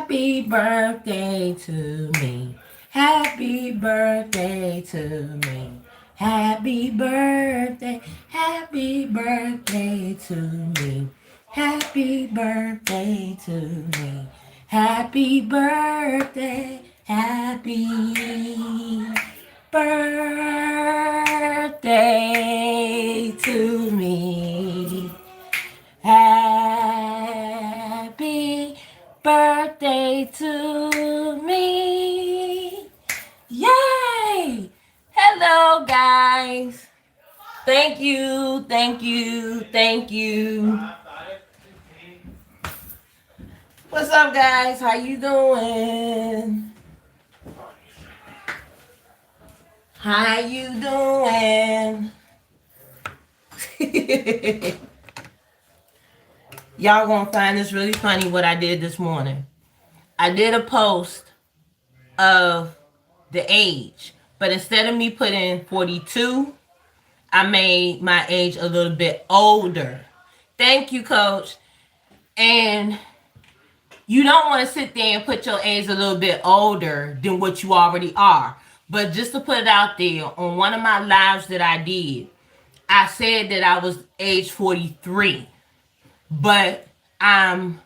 Happy birthday to me. Happy birthday to me. Happy birthday. Happy birthday to me. Happy birthday to me. Happy birthday. Happy birthday to me. Happy birthday to me. Yay! Hello, guys. Thank you, thank you, thank you. What's up, guys? How you doing? How you doing? Y'all gonna find this really funny what I did this morning. I did a post of the age, but instead of me putting 42, I made my age a little bit older. Thank you, Coach. And you don't want to sit there and put your age a little bit older than what you already are. But just to put it out there, on one of my lives that I did, I said that I was age 43. But I'm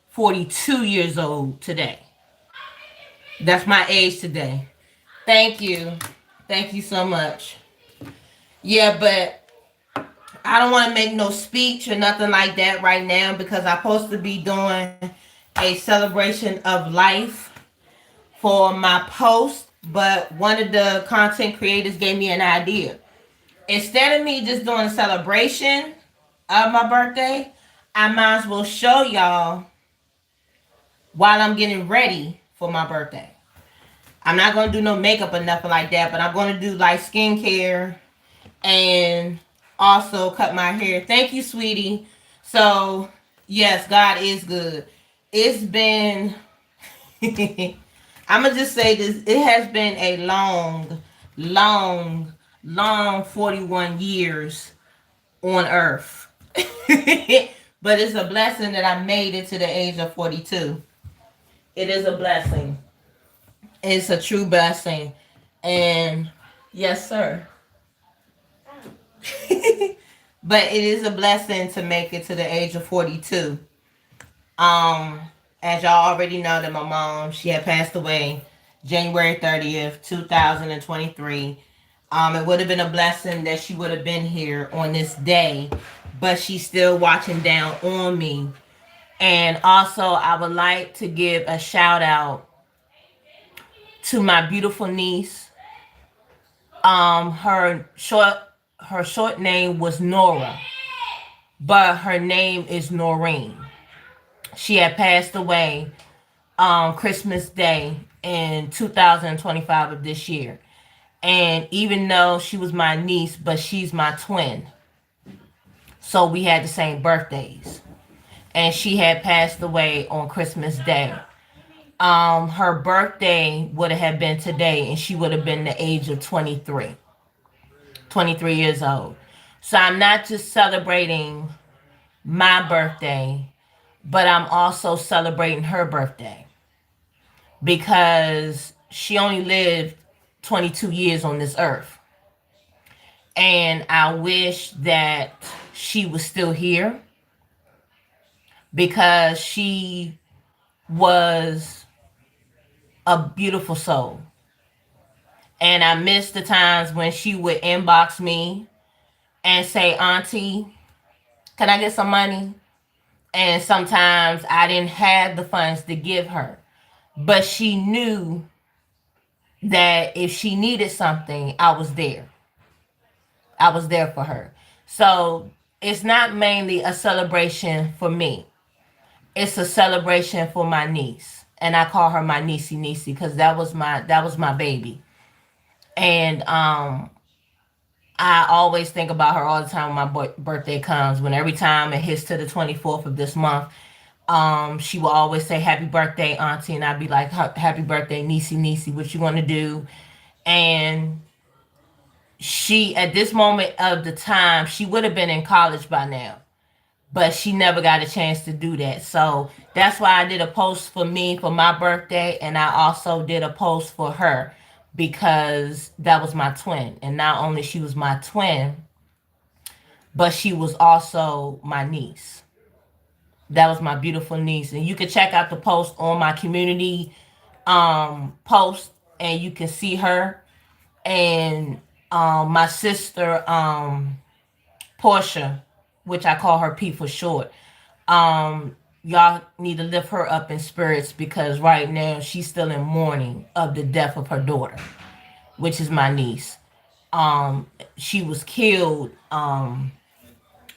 42 years old today. That's my age today. Thank you. Thank you so much. Yeah, but I don't want to make no speech or nothing like that right now because I'm supposed to be doing a celebration of life for my post. But one of the content creators gave me an idea. Instead of me just doing a celebration of my birthday, I might as well show y'all while I'm getting ready for my birthday. I'm not going to do no makeup or nothing like that, but I'm going to do like skincare and also cut my hair. Thank you, sweetie. So, yes, God is good. It's been, I'm going to just say this. It has been a long 41 years on earth. But it's a blessing that I made it to the age of 42. It is a blessing. It's a true blessing. And yes, sir. But it is a blessing to make it to the age of 42. As y'all already know that my mom, she had passed away January 30th, 2023. It would have been a blessing that she would have been here on this day, but she's still watching down on me. And also, I would like to give a shout out to my beautiful niece. Her short name was Nora, but her name is Noreen. She had passed away Christmas Day in 2025 of this year. And even though she was my niece, but she's my twin. So we had the same birthdays. And she had passed away on Christmas Day. Her birthday would have been today, and she would have been the age of 23 years old. So I'm not just celebrating my birthday, but I'm also celebrating her birthday because she only lived 22 years on this earth. And I wish that she was still here because she was a beautiful soul. And I miss the times when she would inbox me and say, Auntie, can I get some money? And sometimes I didn't have the funds to give her. But she knew that if she needed something, I was there. I was there for her. So it's not mainly a celebration for me. It's a celebration for my niece. And I call her my niecey because that was my baby. And I always think about her all the time when my birthday comes. When every time it hits to the 24th of this month, she will always say, happy birthday, Auntie. And I'd be like, happy birthday, niecey, what you want to do? And she, at this moment of the time, she would have been in college by now. but she never got a chance to do that. So that's why I did a post for me for my birthday, and I also did a post for her because that was my twin. And not only she was my twin, but she was also my niece. That was my beautiful niece. And you can check out the post on my community post, and you can see her. And my sister Portia, which I call her P for short. Y'all need to lift her up in spirits because right now she's still in mourning of the death of her daughter, which is my niece. She was killed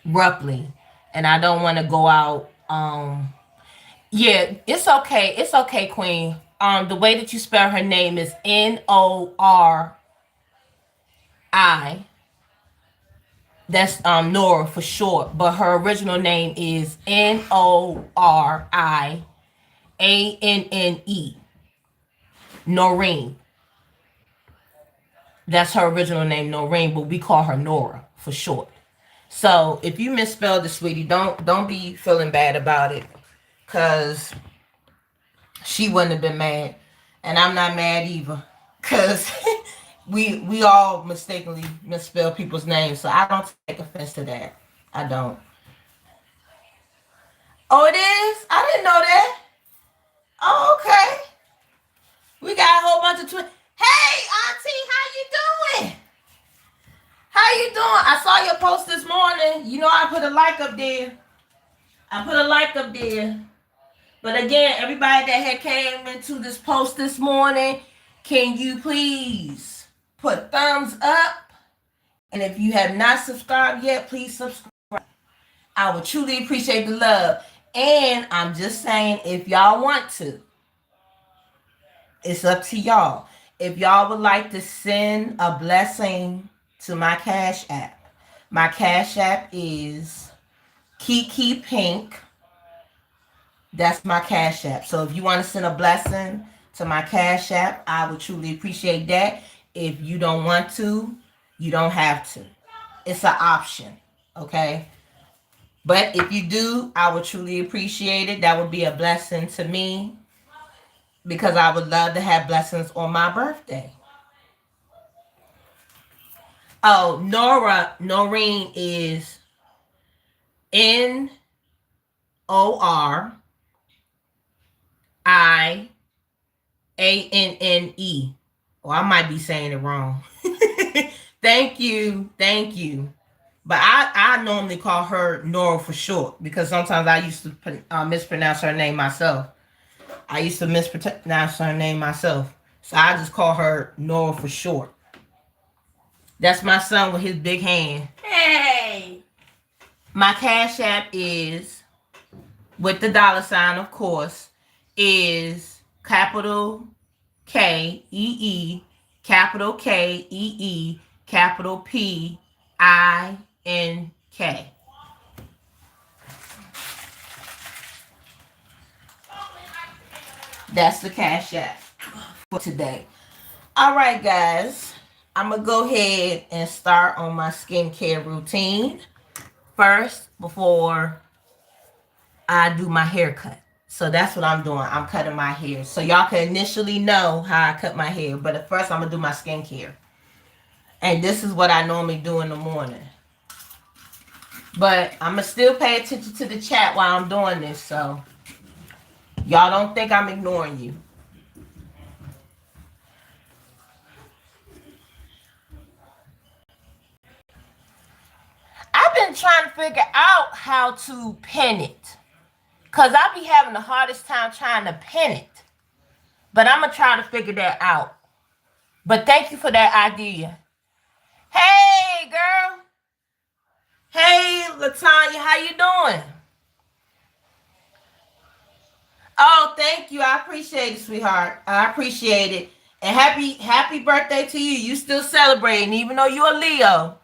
roughly, and I don't want to go out. Yeah, it's okay. It's okay, Queen. The way that you spell her name is Nori. That's Nora for short, but her original name is Norianne. Noreen. That's her original name, Noreen, but we call her Nora for short. So if you misspelled it, sweetie, don't be feeling bad about it, cause she wouldn't have been mad, and I'm not mad either, cause we all mistakenly misspell people's names, so I don't take offense to that. I don't. Oh, it is? I didn't know that. Oh, okay. We got a whole bunch of twins. Hey, Auntie, how you doing? How you doing? I saw your post this morning. You know I put a like up there. I put a like up there. But again, everybody that had came into this post this morning, can you please put thumbs up? And if you have not subscribed yet, please subscribe. I would truly appreciate the love. And I'm just saying, if y'all want to, it's up to y'all. If y'all would like to send a blessing to my Cash App, my Cash App is Kiki Pink. That's my Cash App. So if you want to send a blessing to my Cash App, I would truly appreciate that. If you don't want to, you don't have to. It's an option, okay? But if you do, I would truly appreciate it. That would be a blessing to me because I would love to have blessings on my birthday. Oh, Noreen is Norianne. Oh, I might be saying it wrong. Thank you. But I normally call her Nora for short because sometimes I used to mispronounce her name myself. So I just call her Nora for short. That's my son with his big hand. Hey! My Cash App is, with the $, of course, is capital Kee, capital Kee, capital PINK. That's the Cash App for today. All right, guys. I'm going to go ahead and start on my skincare routine first before I do my haircut. So that's what I'm doing. I'm cutting my hair. So y'all can initially know how I cut my hair. But at first, I'm going to do my skincare. And this is what I normally do in the morning. But I'm going to still pay attention to the chat while I'm doing this. So y'all don't think I'm ignoring you. I've been trying to figure out how to pin it. Because I be having the hardest time trying to pin it. But I'm going to try to figure that out. But thank you for that idea. Hey, girl. Hey, Latanya, how you doing? Oh, thank you. I appreciate it, sweetheart. I appreciate it. And happy birthday to you. You still celebrating, even though you're a Leo.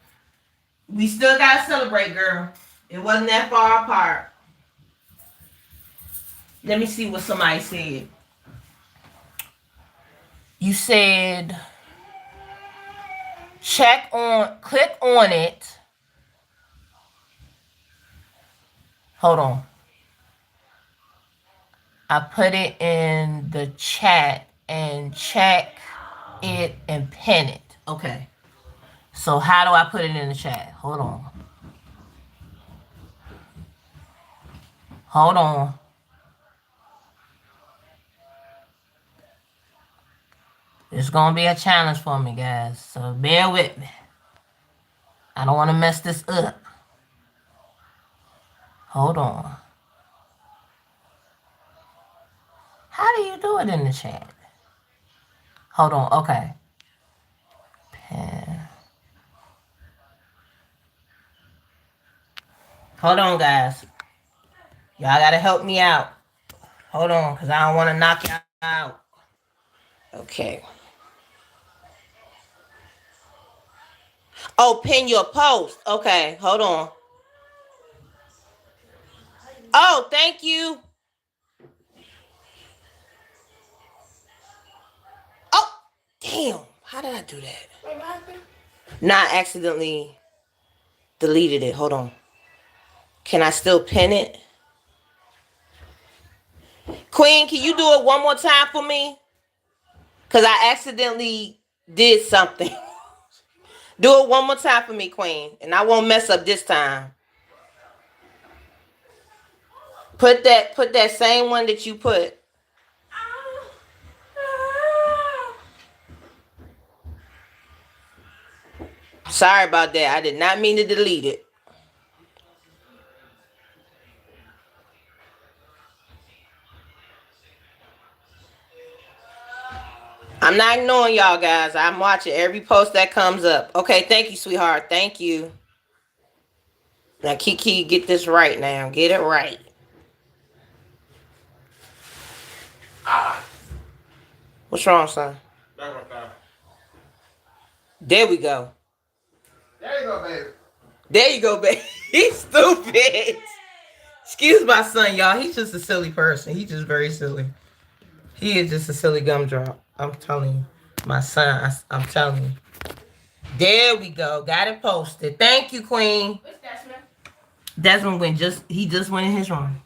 We still got to celebrate, girl. It wasn't that far apart. Let me see what somebody said. You said, click on it. Hold on. I put it in the chat and check it and pin it. Okay. So how do I put it in the chat? Hold on. Hold on. It's going to be a challenge for me, guys. So bear with me. I don't want to mess this up. Hold on. How do you do it in the chat? Hold on. Okay. Pin. Hold on, guys. Y'all got to help me out. Hold on, because I don't want to knock y'all out. Okay. Oh, pin your post. Okay, hold on. Oh, thank you. Oh, damn. How did I do that? Not accidentally deleted it. Hold on. Can I still pin it? Queen, can you do it one more time for me? Because I accidentally did something. Do it one more time for me, Queen. And I won't mess up this time. Put that same one that you put. Sorry about that. I did not mean to delete it. I'm not ignoring y'all, guys. I'm watching every post that comes up. Okay, thank you, sweetheart. Thank you. Now, Kiki, get this right now. Get it right. What's wrong, son? There we go. There you go, baby. There you go, baby. He's stupid. Excuse my son, y'all. He's just a silly person. He's just very silly. He is just a silly gumdrop. I'm telling you. My son, I'm telling you. There we go. Got it posted. Thank you, Queen. What's Desmond? Desmond he just went in his room.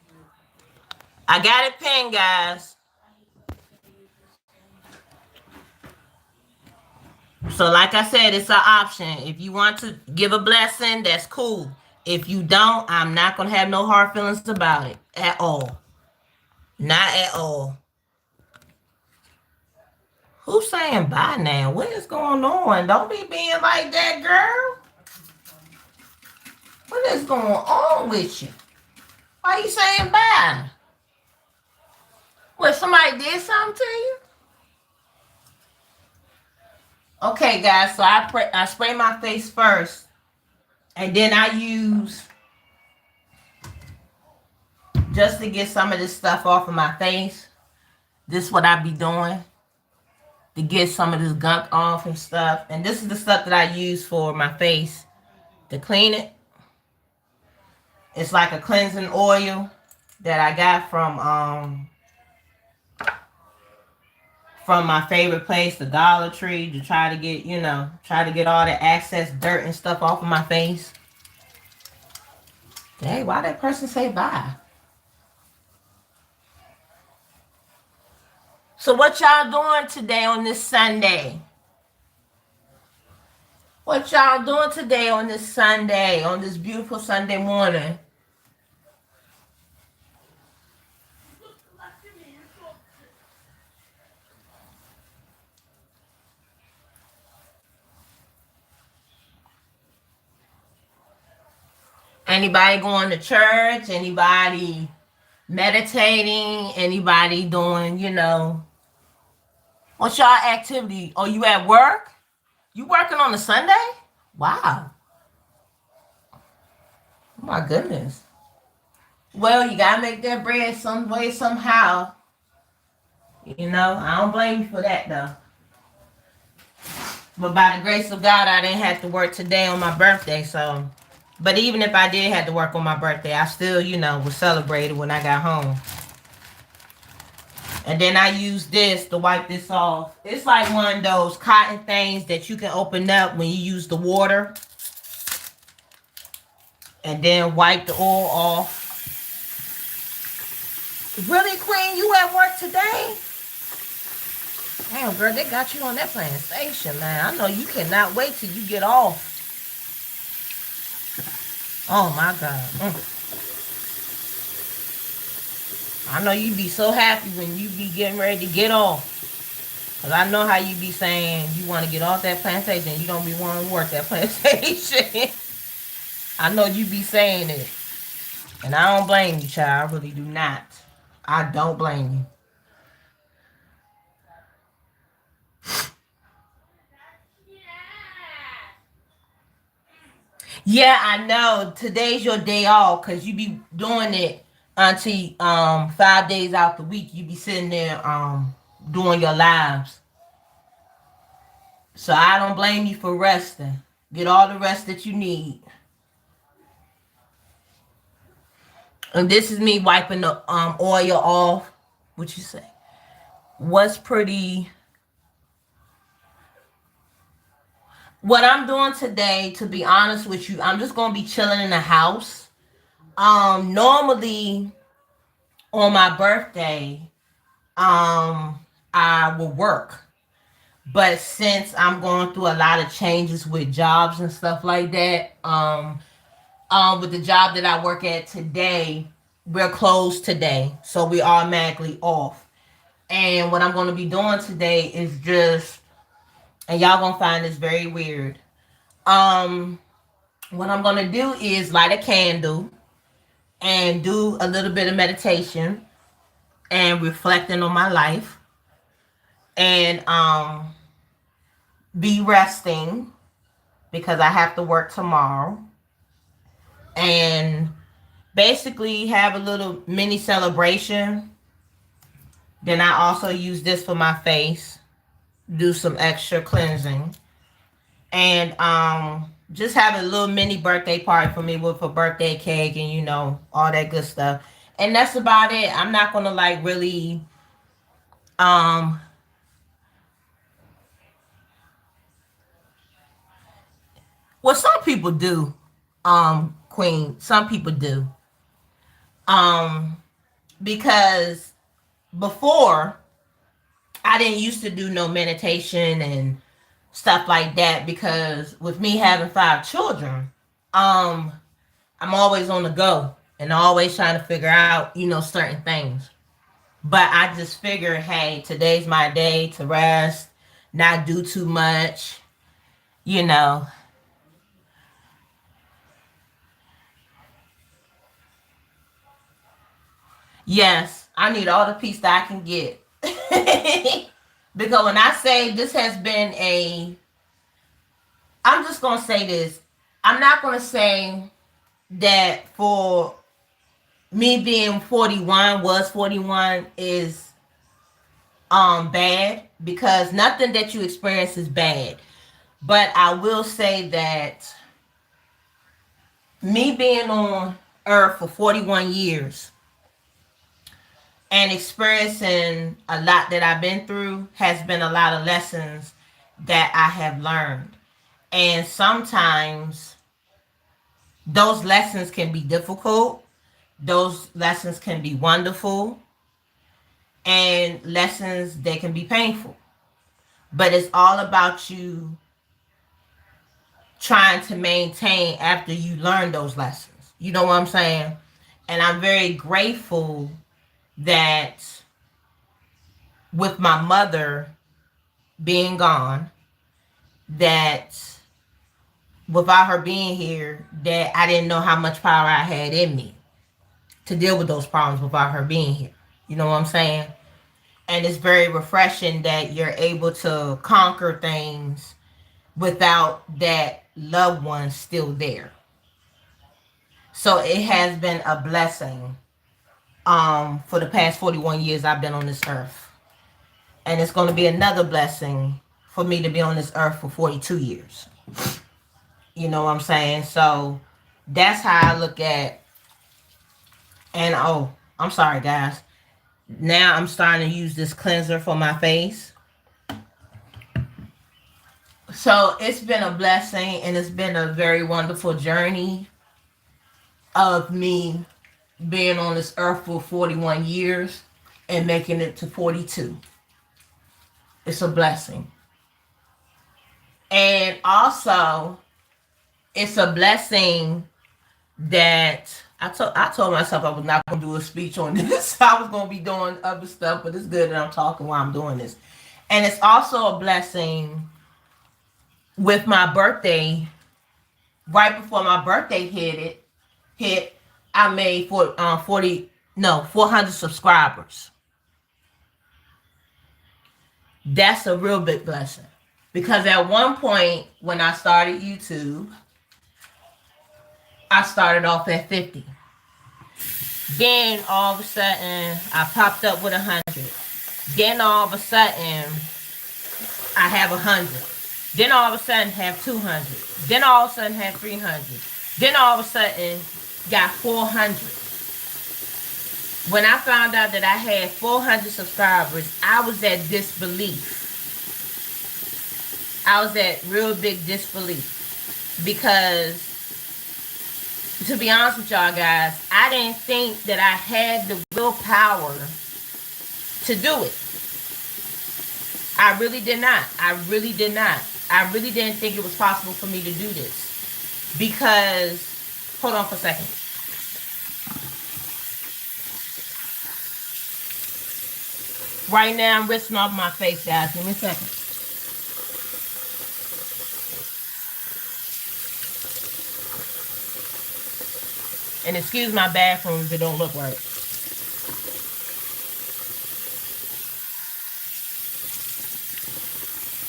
I got it pinned, guys. So like I said, it's an option. If you want to give a blessing, that's cool. If you don't, I'm not going to have no hard feelings about it at all. Not at all. Who's saying bye now? What is going on? Don't be being like that, girl. What is going on with you? Why you saying bye? What, somebody did something to you? Okay, guys, so I spray my face first. And then I use, just to get some of this stuff off of my face, this is what I be doing to get some of this gunk off and stuff. And this is the stuff that I use for my face to clean it. It's like a cleansing oil that I got from my favorite place, the Dollar Tree, to try to get, all the excess dirt and stuff off of my face. Hey, why that person say bye? So what y'all doing today on this Sunday? What y'all doing today on this Sunday, on this beautiful Sunday morning? Anybody going to church? Anybody meditating? Anybody doing, what's y'all activity? Oh, you at work? You working on a Sunday? Wow. Oh my goodness. Well, you gotta make that bread some way, somehow. I don't blame you for that though. But by the grace of God, I didn't have to work today on my birthday, so. But even if I did have to work on my birthday, I still, was celebrated when I got home. And then I use this to wipe this off. It's like one of those cotton things that you can open up when you use the water. And then wipe the oil off. Really, Queen? You at work today? Damn, girl, they got you on that PlayStation, man. I know you cannot wait till you get off. Oh my God. I know you be so happy when you be getting ready to get off. Cause I know how you be saying you want to get off that plantation. You don't be wanting to work that plantation. I know you be saying it. And I don't blame you, child. I really do not. I don't blame you. Yeah, I know. Today's your day off because you be doing it until 5 days out the week. You be sitting there doing your lives. So I don't blame you for resting. Get all the rest that you need. And this is me wiping the oil off. What you say? What's pretty? What I'm doing today, to be honest with you, I'm just gonna be chilling in the house. Normally on my birthday, I will work. But since I'm going through a lot of changes with jobs and stuff like that, with the job that I work at today, we're closed today. So we automatically off. And what I'm going to be doing today is just, and y'all going to find this very weird. What I'm going to do is light a candle and do a little bit of meditation and reflecting on my life and be resting because I have to work tomorrow, and basically have a little mini celebration. Then I also use this for my face, do some extra cleansing, and just have a little mini birthday party for me with a birthday cake and all that good stuff. And that's about it. I'm not gonna like really um well, some people do, Queen. Some people do. Um because before I didn't used to do no meditation and stuff like that, because with me having 5 children, um I'm always on the go and always trying to figure out, certain things. But I just figured, hey, today's my day to rest, not do too much, you know. Yes, I need all the peace that I can get. Because when I say this has been I'm just going to say this. I'm not going to say that for me being 41 is bad, because nothing that you experience is bad. But I will say that me being on earth for 41 years and experiencing a lot that I've been through has been a lot of lessons that I have learned. And sometimes those lessons can be difficult. Those lessons can be wonderful. And lessons that can be painful. But it's all about you trying to maintain after you learn those lessons. You know what I'm saying? And I'm very grateful that with my mother being gone, that without her being here, that I didn't know how much power I had in me to deal with those problems without her being here. You know what I'm saying? And it's very refreshing that you're able to conquer things without that loved one still there. So it has been a blessing for the past 41 years I've been on this earth. And it's going to be another blessing for me to be on this earth for 42 years. You know what I'm saying? So that's how I look at. And oh, I'm sorry, guys. Now I'm starting to use this cleanser for my face. So it's been a blessing, and it's been a very wonderful journey of me being on this earth for 41 years and making it to 42. It's a blessing. And also, it's a blessing that I told myself I was not going to do a speech on this. I was going to be doing other stuff, but it's good that I'm talking while I'm doing this. And it's also a blessing with my birthday. Right before my birthday hit, I made 400 subscribers. That's a real big blessing. Because at one point when I started YouTube, I started off at 50. Then all of a sudden, I popped up with 100. Then all of a sudden, I have 100. Then all of a sudden, have 200. Then all of a sudden, have 300. Then all of a sudden, got 400. When I found out that I had 400 subscribers, I was at disbelief. I was at real big disbelief. Because, to be honest with y'all guys, I didn't think that I had the willpower to do it. I really did not. I really did not. I really didn't think it was possible for me to do this. Because, hold on for a second. Right now, I'm rinsing off my face, guys. Give me a second. And excuse my bathroom if it don't look right.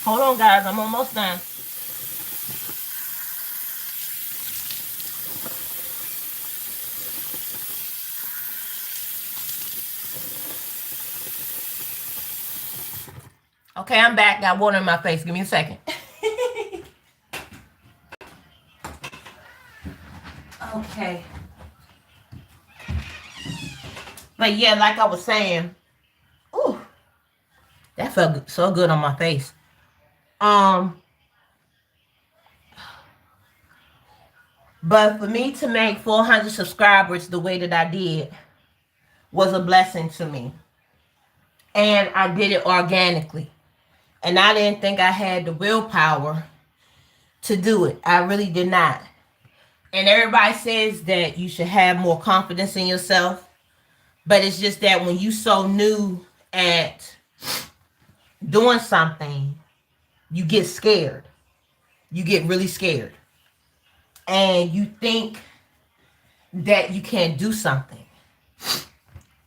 Hold on, guys. I'm almost done. Okay, I'm back. Got water in my face. Give me a second. Okay. But yeah, like I was saying, ooh, that felt so good on my face. But for me to make 400 subscribers the way that I did was a blessing to me. And I did it organically. And I didn't think I had the willpower to do it. I really did not. And everybody says that you should have more confidence in yourself. But it's just that when you so new at doing something, you get scared. You get really scared. And you think that you can't do something.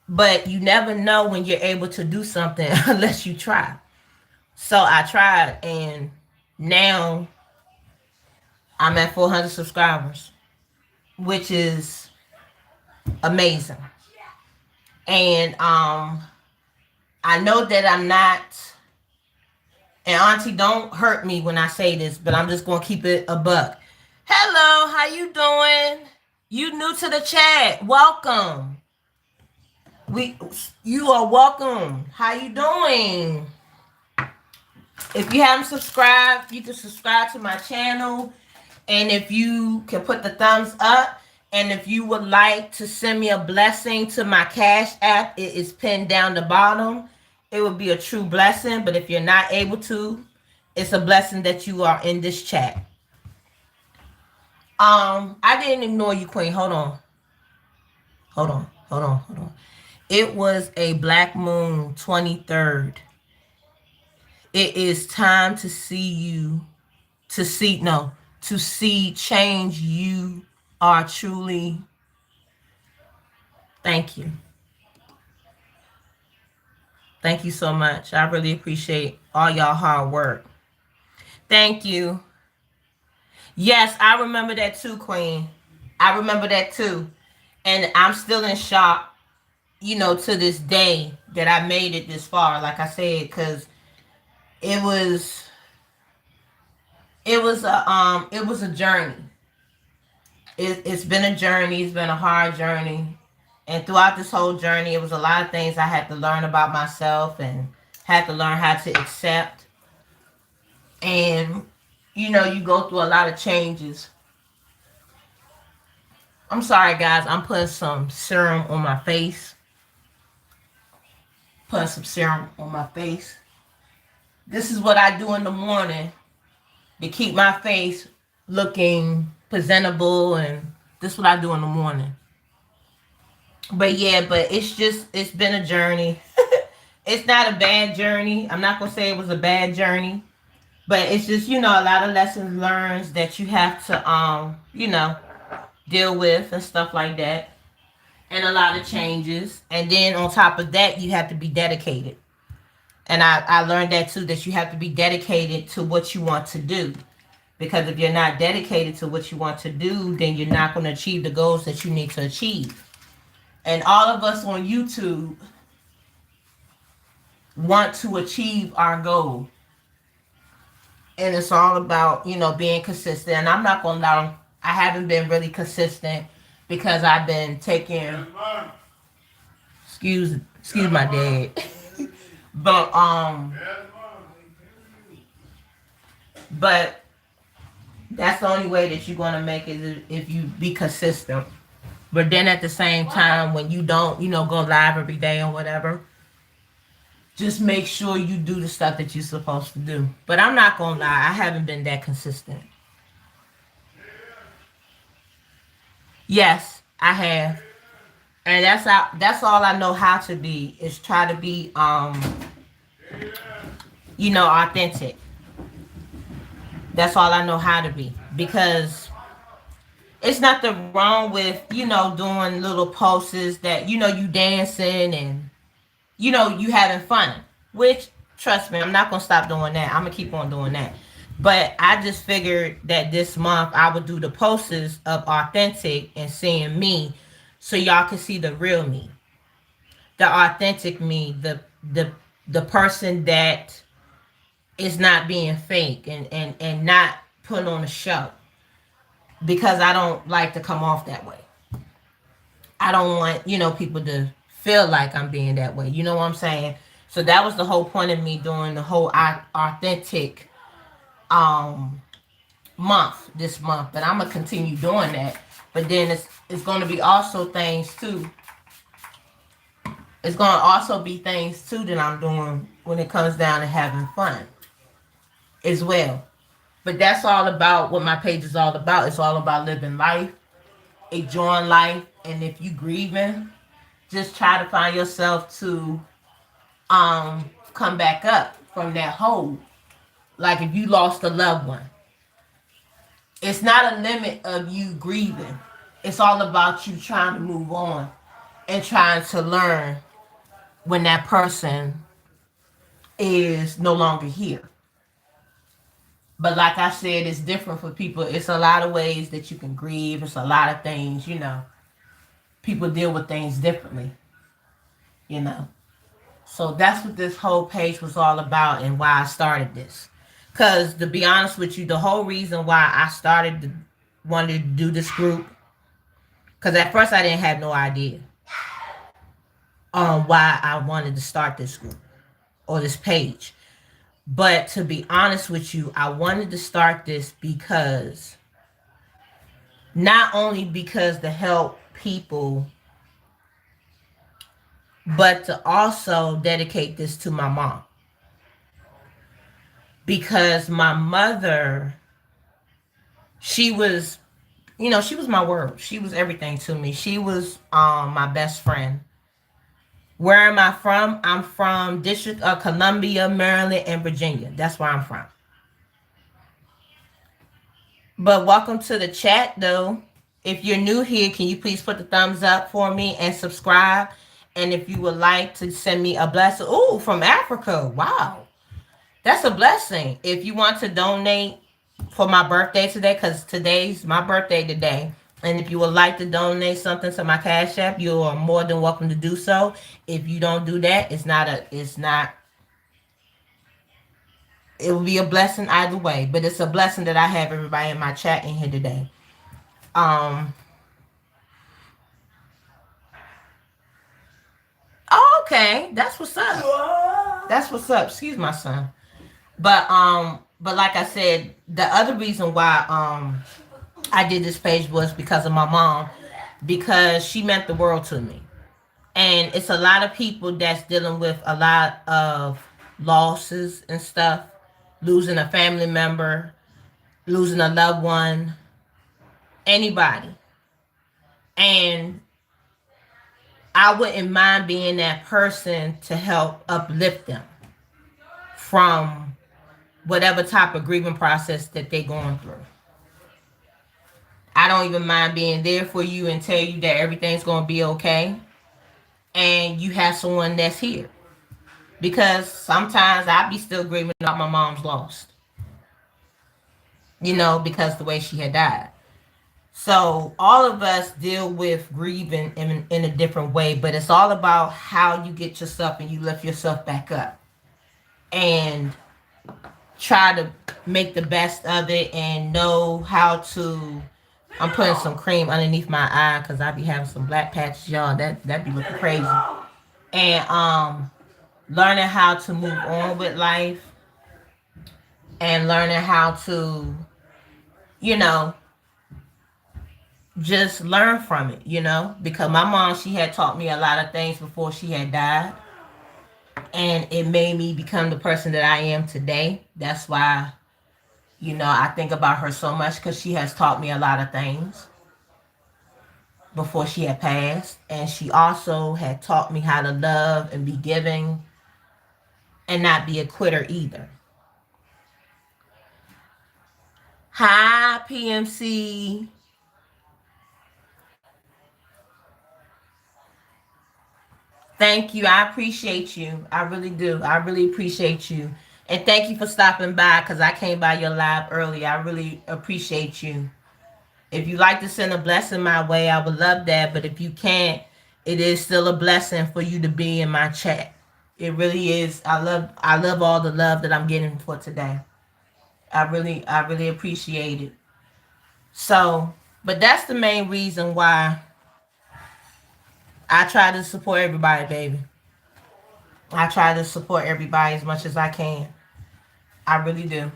But you never know when you're able to do something unless you try. So I tried, and now I'm at 400 subscribers, which is amazing. And I know that I'm not, and Auntie, don't hurt me when I say this, but I'm just going to keep it a buck. Hello, how you doing? You new to the chat. Welcome. You are welcome. How you doing? If you haven't subscribed, you can subscribe to my channel. And if you can put the thumbs up, and if you would like to send me a blessing to my Cash App, it is pinned down the bottom. It would be a true blessing. But if you're not able to, it's a blessing that you are in this chat. I didn't ignore you, Queen. Hold on. It was a Black Moon 23rd. It is time to see change. You are truly. Thank you. Thank you so much. I really appreciate all y'all hard work. Thank you. Yes, I remember that too, Queen. I remember that too. And I'm still in shock, to this day that I made it this far, like I said, because it was a journey. It's been a journey. It's been a hard journey. And throughout this whole journey, it was a lot of things I had to learn about myself and had to learn how to accept. And, you go through a lot of changes. I'm sorry, guys. I'm putting some serum on my face. Putting some serum on my face. This is what I do in the morning to keep my face looking presentable, and this is what I do in the morning. But yeah, but it's been a journey. It's not a bad journey. I'm not gonna say it was a bad journey, but it's just, a lot of lessons learned that you have to deal with and stuff like that, and a lot of changes. And then on top of that, you have to be dedicated. And I learned that too, that you have to be dedicated to what you want to do. Because if you're not dedicated to what you want to do, then you're not going to achieve the goals that you need to achieve. And all of us on YouTube want to achieve our goal. And it's all about, being consistent. And I'm not going to lie, I haven't been really consistent because I've been taking, excuse my dad. But that's the only way that you're going to make it, if you be consistent. But then at the same time, when you don't, go live every day or whatever, just make sure you do the stuff that you're supposed to do. But I'm not going to lie, I haven't been that consistent. Yes, I have. And that's all I know how to be, is try to be authentic. That's all I know how to be, because it's nothing wrong with, doing little posts that, you dancing and, you having fun, which, trust me, I'm not going to stop doing that. I'm going to keep on doing that. But I just figured that this month I would do the posts of authentic and seeing me, so y'all can see the real me, the authentic me, the person that is not being fake and not putting on a show. Because I don't like to come off that way. I don't want, people to feel like I'm being that way. You know what I'm saying? So that was the whole point of me doing the whole authentic month this month. But I'm going to continue doing that. But then it's going to be also things too. It's going to also be things too that I'm doing when it comes down to having fun as well. But that's all about what my page is all about. It's all about living life, enjoying life. And if you grieving, just try to find yourself to come back up from that hole. Like if you lost a loved one, it's not a limit of you grieving. It's all about you trying to move on and trying to learn when that person is no longer here. But like I said, it's different for people. It's a lot of ways that you can grieve. It's a lot of things, People deal with things differently, So that's what this whole page was all about and why I started this. Because to be honest with you, the whole reason why I wanted to do this group, because at first I didn't have no idea why I wanted to start this group or this page. But to be honest with you, I wanted to start this because, not only because to help people, but to also dedicate this to my mom. Because my mother, she was my world. She was everything to me. She was my best friend. Where am I from? I'm from District of Columbia, Maryland, and Virginia. That's where I'm from. But welcome to the chat, though. If you're new here, can you please put the thumbs up for me and subscribe? And if you would like to send me a blessing. Ooh, from Africa. Wow. That's a blessing. If you want to donate for my birthday today, because today's my birthday today. And if you would like to donate something to my Cash App, you are more than welcome to do so. If you don't do that, it will be a blessing either way. But it's a blessing that I have everybody in my chat in here today. Oh, okay. That's what's up. That's what's up. Excuse my son. But like I said, the other reason why I did this page was because of my mom. because she meant the world to me. And it's a lot of people that's dealing with a lot of losses and stuff, losing a family member, losing a loved one, anybody. And I wouldn't mind being that person to help uplift them from whatever type of grieving process that they're going through. I don't even mind being there for you and tell you that everything's going to be okay. And you have someone that's here. Because sometimes I be still grieving about my mom's loss. Because the way she had died. So all of us deal with grieving in a different way, but it's all about how you get yourself and you lift yourself back up and try to make the best of it and know how to. I'm putting some cream underneath my eye because I be having some black patches, y'all. That be looking crazy. And learning how to move on with life and learning how to, just learn from it, because my mom, she had taught me a lot of things before she had died, and it made me become the person that I am today. That's why, I think about her so much, because she has taught me a lot of things before she had passed, and she also had taught me how to love and be giving and not be a quitter either. Hi, PMC. Thank you. I appreciate you. I really do. I really appreciate you. And thank you for stopping by, because I came by your live early. I really appreciate you. If you like to send a blessing my way, I would love that. But if you can't, it is still a blessing for you to be in my chat. It really is. I love all the love that I'm getting for today. I really appreciate it. So, but that's the main reason why I try to support everybody, baby. I try to support everybody as much as I can. I really do.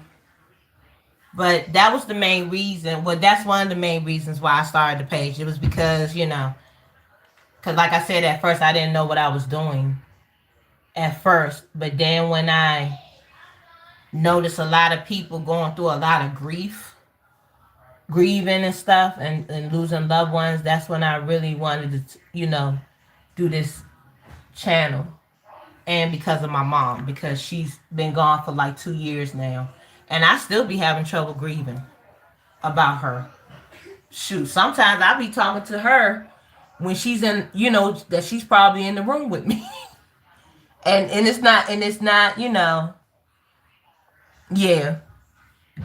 But that was the main reason. Well, that's one of the main reasons why I started the page. It was because, because like I said, at first I didn't know what I was doing at first. But then when I noticed a lot of people going through a lot of grieving and stuff, and losing loved ones, that's when I really wanted to, do this channel. And because of my mom, because she's been gone for like 2 years now. And I still be having trouble grieving about her. Shoot, sometimes I be talking to her when she's in, that she's probably in the room with me. and it's not, yeah.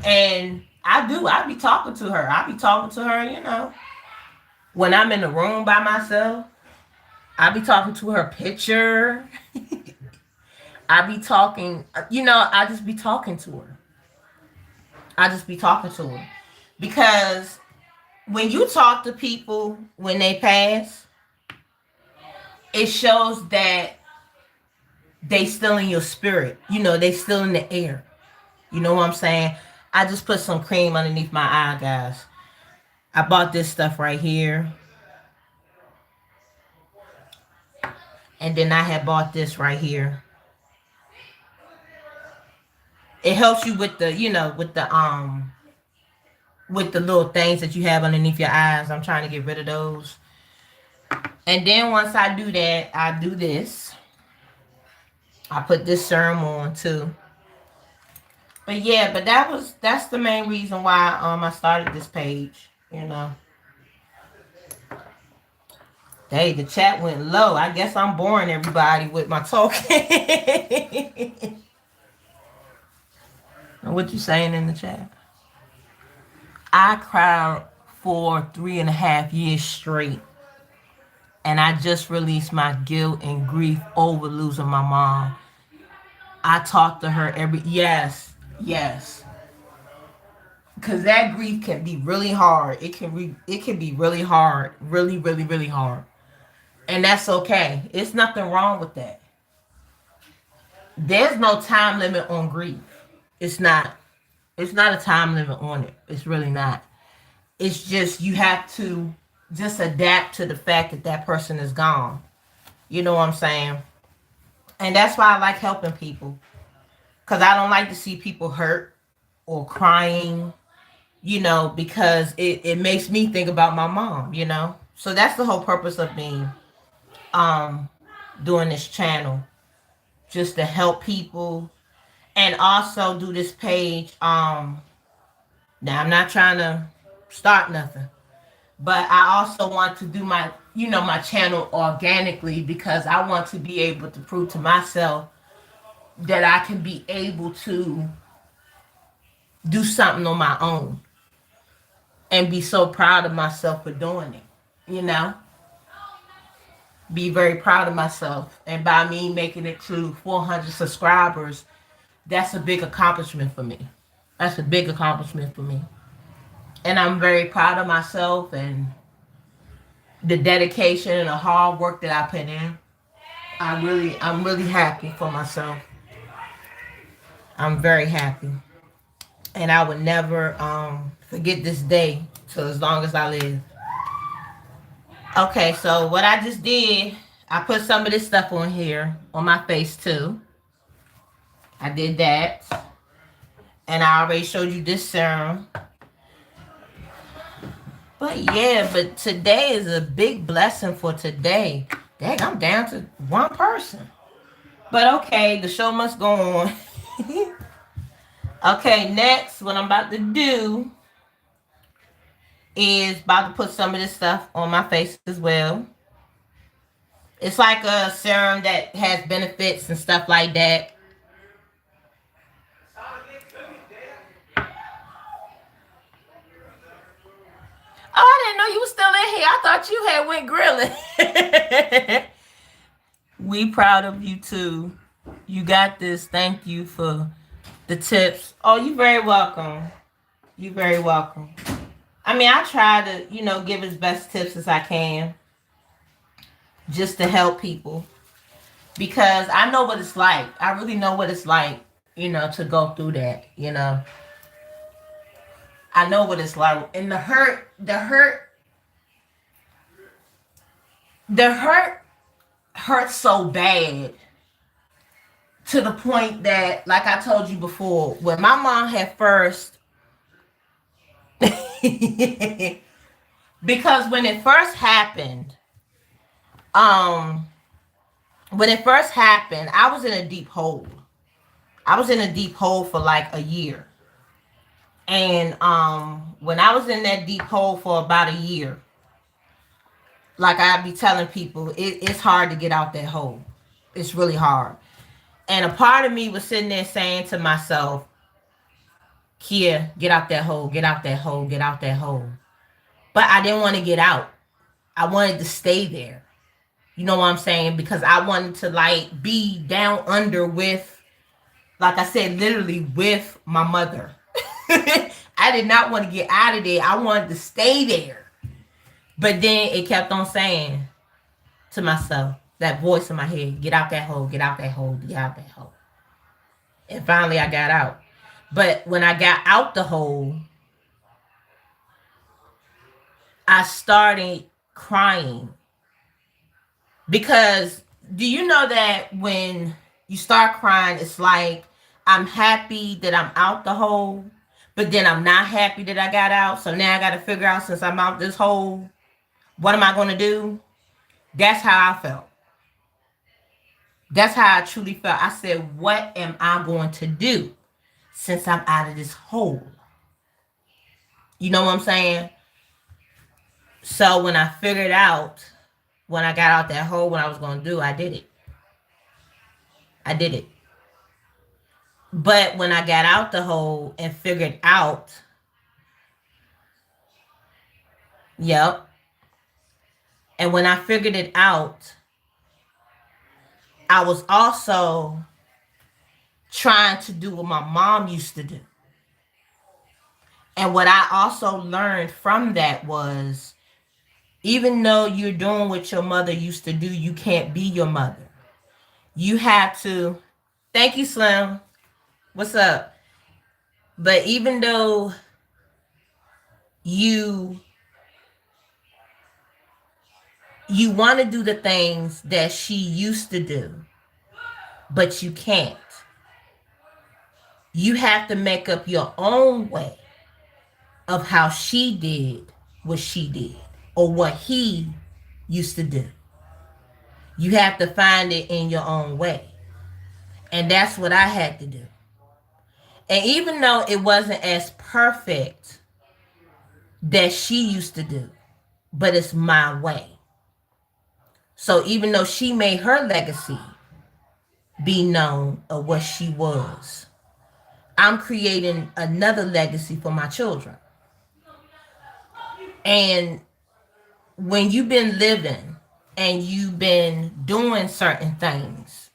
And I be talking to her. When I'm in the room by myself, I be talking to her picture. I be talking, I just be talking to her. Because when you talk to people when they pass, it shows that they still in your spirit. They still in the air. You know what I'm saying? I just put some cream underneath my eye, guys. I bought this stuff right here. And then I had bought this right here. It helps you with the, with the little things that you have underneath your eyes. I'm trying to get rid of those. And then once I do that, I do this. I put this serum on too. But yeah, that's the main reason why I started this page, Hey, the chat went low. I guess I'm boring everybody with my talking. What you saying in the chat? I cried for 3.5 years straight. And I just released my guilt and grief over losing my mom. I talk to her yes. Because that grief can be really hard. It can be really hard. Really, really, really hard. And that's okay. It's nothing wrong with that. There's no time limit on grief. It's not a time limit on it. It's really not. It's just you have to just adapt to the fact that that person is gone. You know what I'm saying? And that's why I like helping people. Because I don't like to see people hurt or crying, you know, because it makes me think about my mom, you know? So that's the whole purpose of me um doing this channel. Just to help people and also do this page. Now I'm not trying to start nothing, but I also want to do my, you know, my channel organically because I want to be able to prove to myself that I can be able to do something on my own and be so proud of myself for doing it, you know? Be very proud of myself. And by me making it to 400 subscribers, that's a big accomplishment for me. That's a big accomplishment for me. And I'm very proud of myself and the dedication and the hard work that I put in. I'm really happy for myself. I'm very happy. And I would never forget this day till as long as I live. Okay, so what I just did, I put some of this stuff on here on my face too. I did that. And I already showed you this serum. But yeah, but today is a big blessing for today. Dang, I'm down to one person. But okay, the show must go on. Okay, next, what I'm about to do is about to put some of this stuff on my face as well. It's like a serum that has benefits and stuff like that. Oh, I didn't know you were still in here. I thought you had went grilling. We proud of you too. You got this. Thank you for the tips. Oh, you're very welcome. You're very welcome. I mean, I try to, you know, give as best tips as I can just to help people because I know what it's like. I really know what it's like, you know, to go through that, you know. I know what it's like. And the hurt hurts so bad to the point that, like I told you before, when my mom had first, because when it first happened, I was in a deep hole. I was in a deep hole for like a year. And when I was in that deep hole for about a year, like I be telling people, it's hard to get out that hole. It's really hard. And a part of me was sitting there saying to myself, Kia, get out that hole, get out that hole, get out that hole. But I didn't want to get out. I wanted to stay there. You know what I'm saying? Because I wanted to like be down under with, like I said, literally with my mother. I did not want to get out of there. I wanted to stay there. But then it kept on saying to myself, that voice in my head, get out that hole, get out that hole, get out that hole. And finally I got out. But when I got out the hole, I started crying. Because do you know that when you start crying, it's like, I'm happy that I'm out the hole, but then I'm not happy that I got out. So now I got to figure out, since I'm out this hole, what am I going to do? That's how I felt. That's how I truly felt. I said, what am I going to do since I'm out of this hole? You know what I'm saying? So when I figured out, when I got out that hole, what I was going to do, I did it. I did it. But when I got out the hole and figured out, yep. And when I figured it out, I was also trying to do what my mom used to do. And what I also learned from that was, even though you're doing what your mother used to do, you can't be your mother. You have to, thank you, Slim. What's up? But even though you You want to do the things that she used to do, but you can't. You have to make up your own way of how she did what she did or what he used to do. You have to find it in your own way. And that's what I had to do. And even though it wasn't as perfect that she used to do, but it's my way. So even though she made her legacy be known of what she was, I'm creating another legacy for my children. And when you've been living and you've been doing certain things,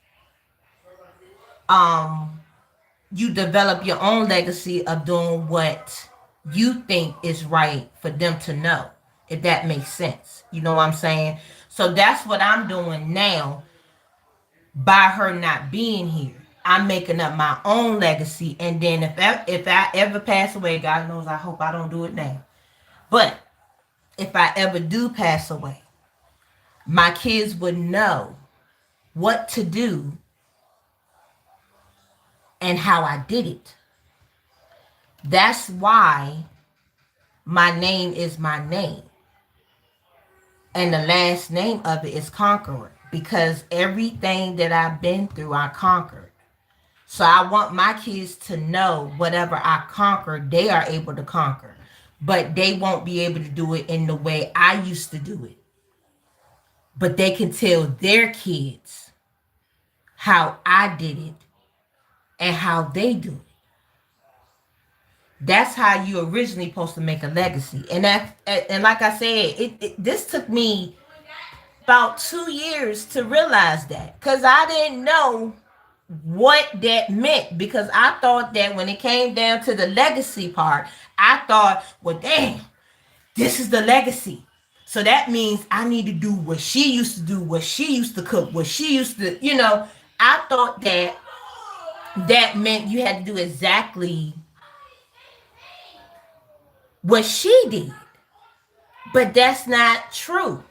you develop your own legacy of doing what you think is right for them to know, if that makes sense. You know what I'm saying? So that's what I'm doing now by her not being here. I'm making up my own legacy. And then if I ever pass away, God knows I hope I don't do it now. But if I ever do pass away, my kids would know what to do and how I did it. That's why my name is my name. And the last name of it is Conqueror. Because everything that I've been through, I conquered. So I want my kids to know whatever I conquered, they are able to conquer. But they won't be able to do it in the way I used to do it. But they can tell their kids how I did it and how they do it. That's how you originally supposed to make a legacy. And like I said, this took me about 2 years to realize that, because I didn't know what that meant, because I thought that when it came down to the legacy part, I thought, well, damn, this is the legacy. So that means I need to do what she used to do, what she used to cook, what she used to, I thought that meant you had to do exactly what she did. But that's not true.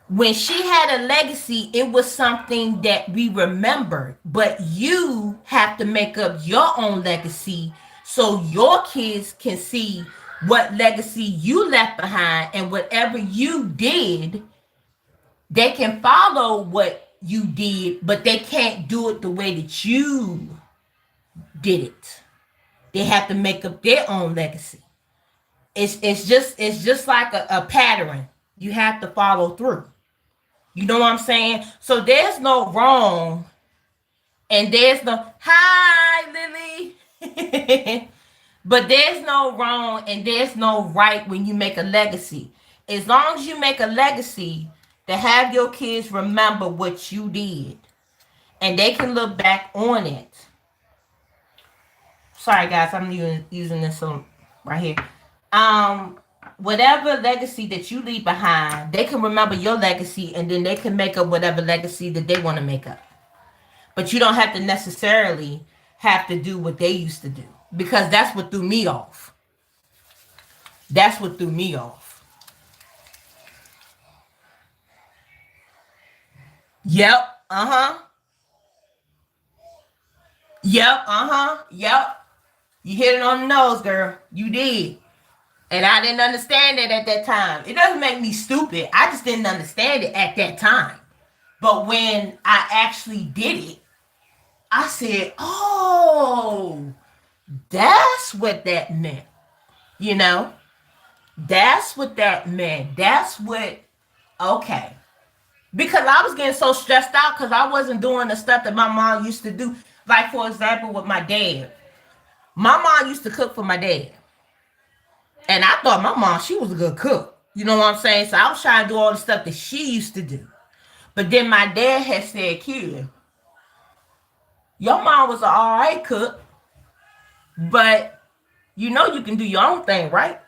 When she had a legacy, it was something that we remembered. But you have to make up your own legacy so your kids can see what legacy you left behind, and whatever you did, they can follow what you did, but they can't do it the way that you did it. They have to make up their own legacy. It's just like a pattern. You have to follow through. You know what I'm saying? So there's no wrong, and there's no hi, Lily. But there's no wrong and there's no right when you make a legacy. As long as you make a legacy to have your kids remember what you did, and they can look back on it. Sorry guys, I'm using this right here. Whatever legacy that you leave behind, they can remember your legacy, and then they can make up whatever legacy that they want to make up. But you don't have to necessarily have to do what they used to do, because that's what threw me off. That's what threw me off. Yep. Yep. You hit it on the nose, girl. You did. And I didn't understand it at that time. It doesn't make me stupid. I just didn't understand it at that time. But when I actually did it, I said, oh, that's what that meant. That's what that meant. That's what, okay. Because I was getting so stressed out because I wasn't doing the stuff that my mom used to do. Like, for example, with my dad. My mom used to cook for my dad. And I thought my mom, she was a good cook. You know what I'm saying? So I was trying to do all the stuff that she used to do. But then my dad had said, kid, your mom was an all right cook, but you can do your own thing, right?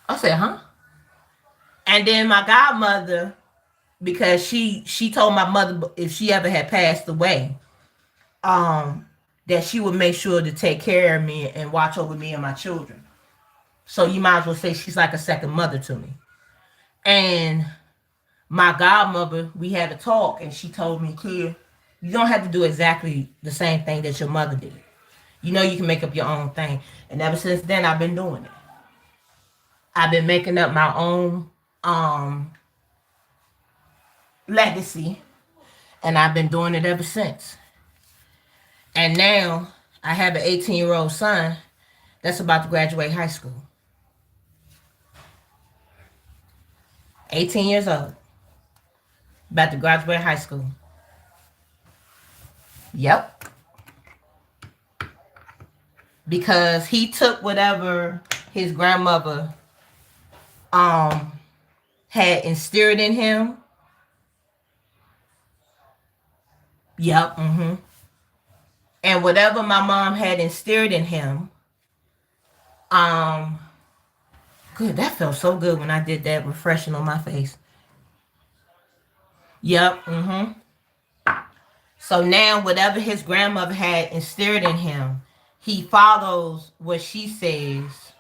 I said, huh? And then my godmother, because she told my mother if she ever had passed away, that she would make sure to take care of me and watch over me and my children. So you might as well say she's like a second mother to me. And my godmother, we had a talk, and she told me, "Kid, you don't have to do exactly the same thing that your mother did. You know, you can make up your own thing." And ever since then, I've been doing it. I've been making up my own legacy, and I've been doing it ever since. And now I have an 18-year-old son that's about to graduate high school. 18 years old. About to graduate high school. Yep. Because he took whatever his grandmother had instilled in him. Yep. And whatever my mom had instilled in him, good, that felt so good when I did that, refreshing on my face. Yep. So now whatever his grandmother had instilled in him, he follows what she says,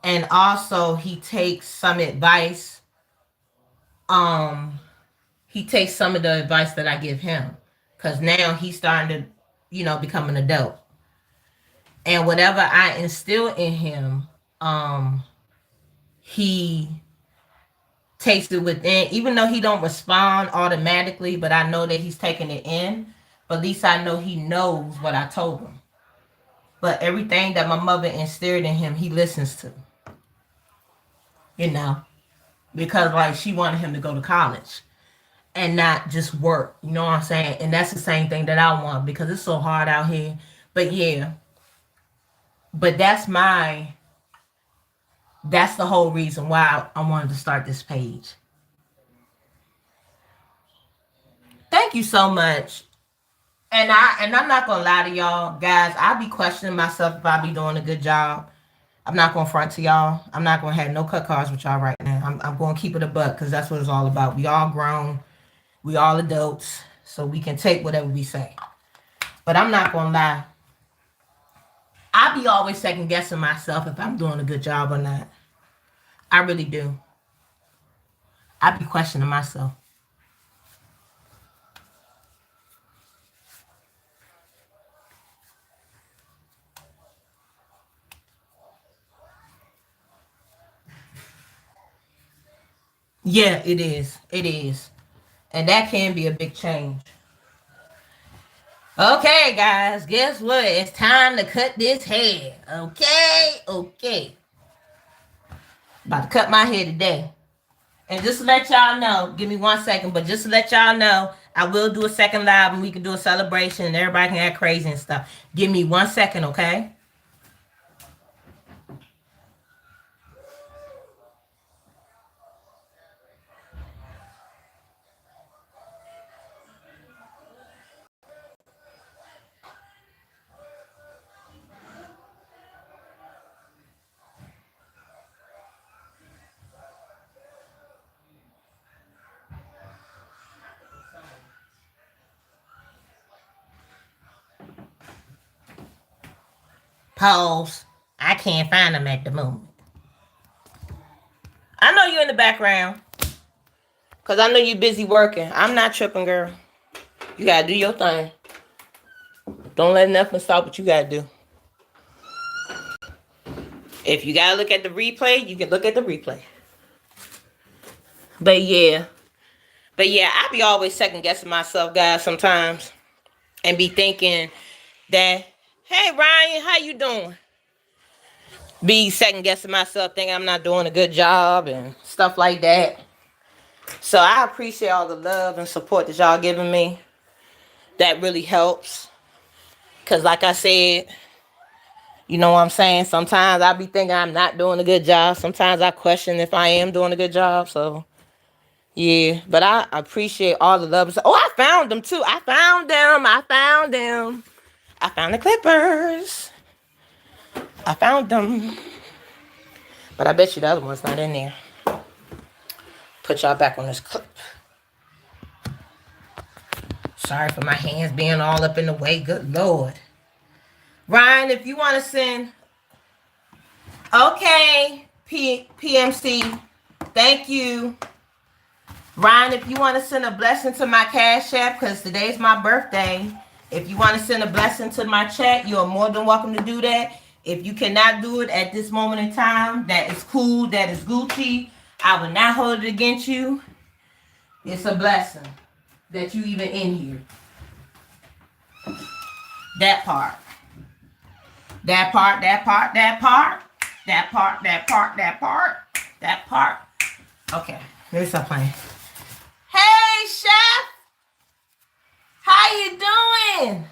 and also he takes some advice. He takes some of the advice that I give him, because now he's starting to, become an adult. And whatever I instill in him, he takes it within, even though he don't respond automatically, but I know that he's taking it in. But at least I know he knows what I told him. But everything that my mother instilled in him, he listens to. Because like she wanted him to go to college and not just work. You know what I'm saying? And that's the same thing that I want, because it's so hard out here. But yeah. But that's the whole reason why I wanted to start this page. Thank you so much. And I'm not gonna lie to y'all, guys. I be questioning myself if I be doing a good job. I'm not gonna front to y'all. I'm not gonna have no cut cards with y'all right now. I'm gonna keep it a buck, because that's what it's all about. We all grown, we all adults, so we can take whatever we say. But I'm not gonna lie. I be always second guessing myself if I'm doing a good job or not. I really do. I be questioning myself. Yeah, it is. It is. And that can be a big change. Okay, guys, guess what? It's time to cut this hair. Okay. About to cut my hair today. And just to let y'all know, give me 1 second, but just to let y'all know, I will do a second live and we can do a celebration and everybody can act crazy and stuff. Give me 1 second, okay? Pause. I can't find them at the moment. I know you're in the background, because I know you're busy working. I'm not tripping, girl. You got to do your thing. Don't let nothing stop what you got to do. If you got to look at the replay, you can look at the replay. But yeah, I be always second guessing myself, guys, sometimes. And be thinking that, hey, Ryan, how you doing? Be second guessing myself, thinking I'm not doing a good job and stuff like that. So I appreciate all the love and support that y'all giving me. That really helps. Because like I said, you know what I'm saying? Sometimes I be thinking I'm not doing a good job. Sometimes I question if I am doing a good job. So, yeah. But I appreciate all the love. Oh, I found them too. I found them. I found the clippers. I found them. But I bet you the other one's not in there. Put y'all back on this clip. Sorry for my hands being all up in the way. Good Lord. Ryan, if you want to send... Okay, PMC. Thank you. Ryan, if you want to send a blessing to my Cash App, because today's my birthday, if you want to send a blessing to my chat, you're more than welcome to do that. If you cannot do it at this moment in time, that is cool, that is Gucci. I will not hold it against you. It's a blessing that you even in here. That part. That part, that part, that part. That part, that part, that part. That part. Okay, let me stop playing. Hey, Chef. How you doing?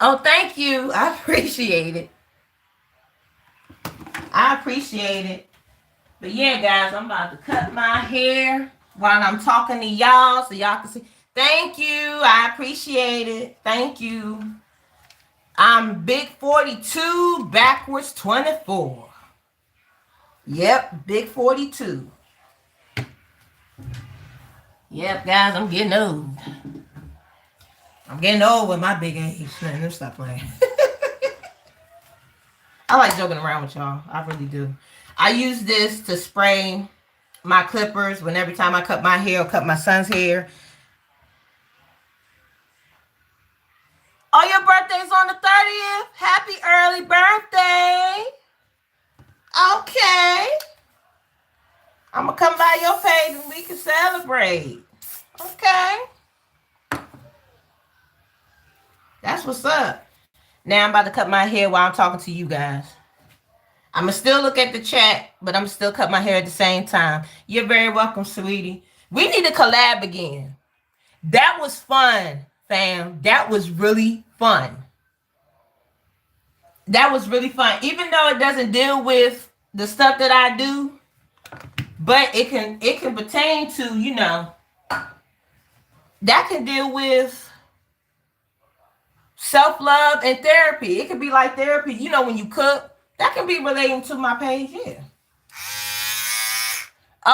Oh, thank you. I appreciate it. I appreciate it. But yeah, guys, I'm about to cut my hair while I'm talking to y'all so y'all can see. Thank you. I appreciate it. Thank you. I'm big 42, backwards 24. Yep, big 42. Yep, guys, I'm getting old. I'm getting old with my big age. Let me stop playing. I like joking around with y'all. I really do. I use this to spray my clippers when every time I cut my hair or cut my son's hair. Oh, your birthday's on the 30th? Happy early birthday. Okay. I'm going to come by your page and we can celebrate. Okay. That's what's up. Now I'm about to cut my hair while I'm talking to you guys. I'm going to still look at the chat, but I'm going to still cut my hair at the same time. You're very welcome, sweetie. We need to collab again. That was fun, fam. That was really fun. That was really fun. Even though it doesn't deal with the stuff that I do, but it can pertain to, you know, that can deal with self-love and therapy. It could be like therapy, you know, when you cook. That can be relating to my page, yeah.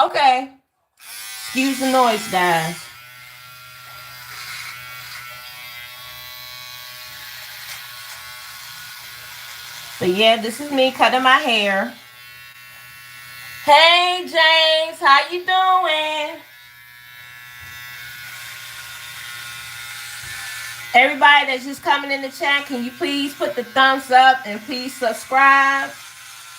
Okay. Excuse the noise, guys. But yeah, this is me cutting my hair. Hey, James, how you doing? Everybody that's just coming in the chat, can you please put the thumbs up and please subscribe?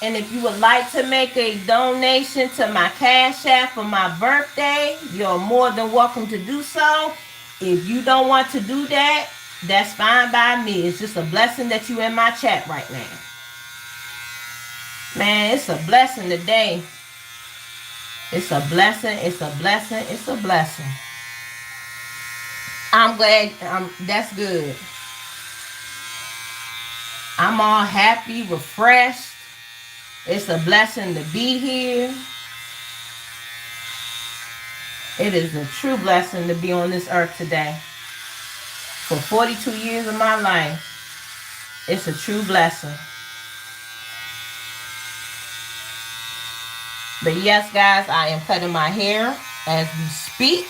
And if you would like to make a donation to my Cash App for my birthday, you're more than welcome to do so. If you don't want to do that, that's fine by me. It's just a blessing that you're in my chat right now. Man, it's a blessing today. It's a blessing. It's a blessing. It's a blessing. I'm glad. That's good. I'm all happy, refreshed. It's a blessing to be here. It is a true blessing to be on this earth today. For 42 years of my life, it's a true blessing. But yes, guys, I am cutting my hair as we speak.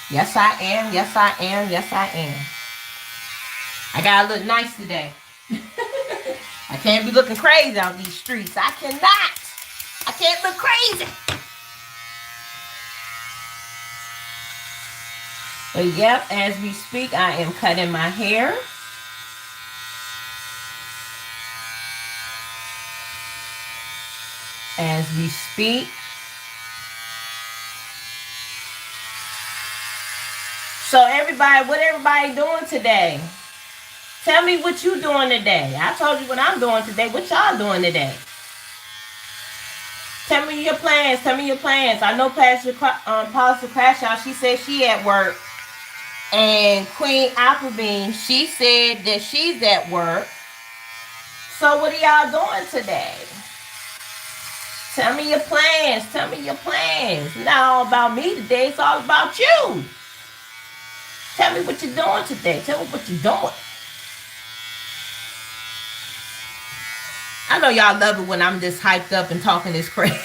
Yes, I am. Yes, I am. Yes, I am. I gotta look nice today. I can't be looking crazy out these streets. I cannot. I can't look crazy. But yep, as we speak, I am cutting my hair. As we speak. So everybody, what everybody doing today? Tell me what you doing today. I told you what I'm doing today. What y'all doing today? Tell me your plans. Tell me your plans. I know Pastor Crash Out, she said she at work. And Queen Applebeam, she said that she's at work. So what are y'all doing today? Tell me your plans. Tell me your plans. It's not all about me today. It's all about you. Tell me what you're doing today. Tell me what you're doing. I know y'all love it when I'm just hyped up and talking this crazy.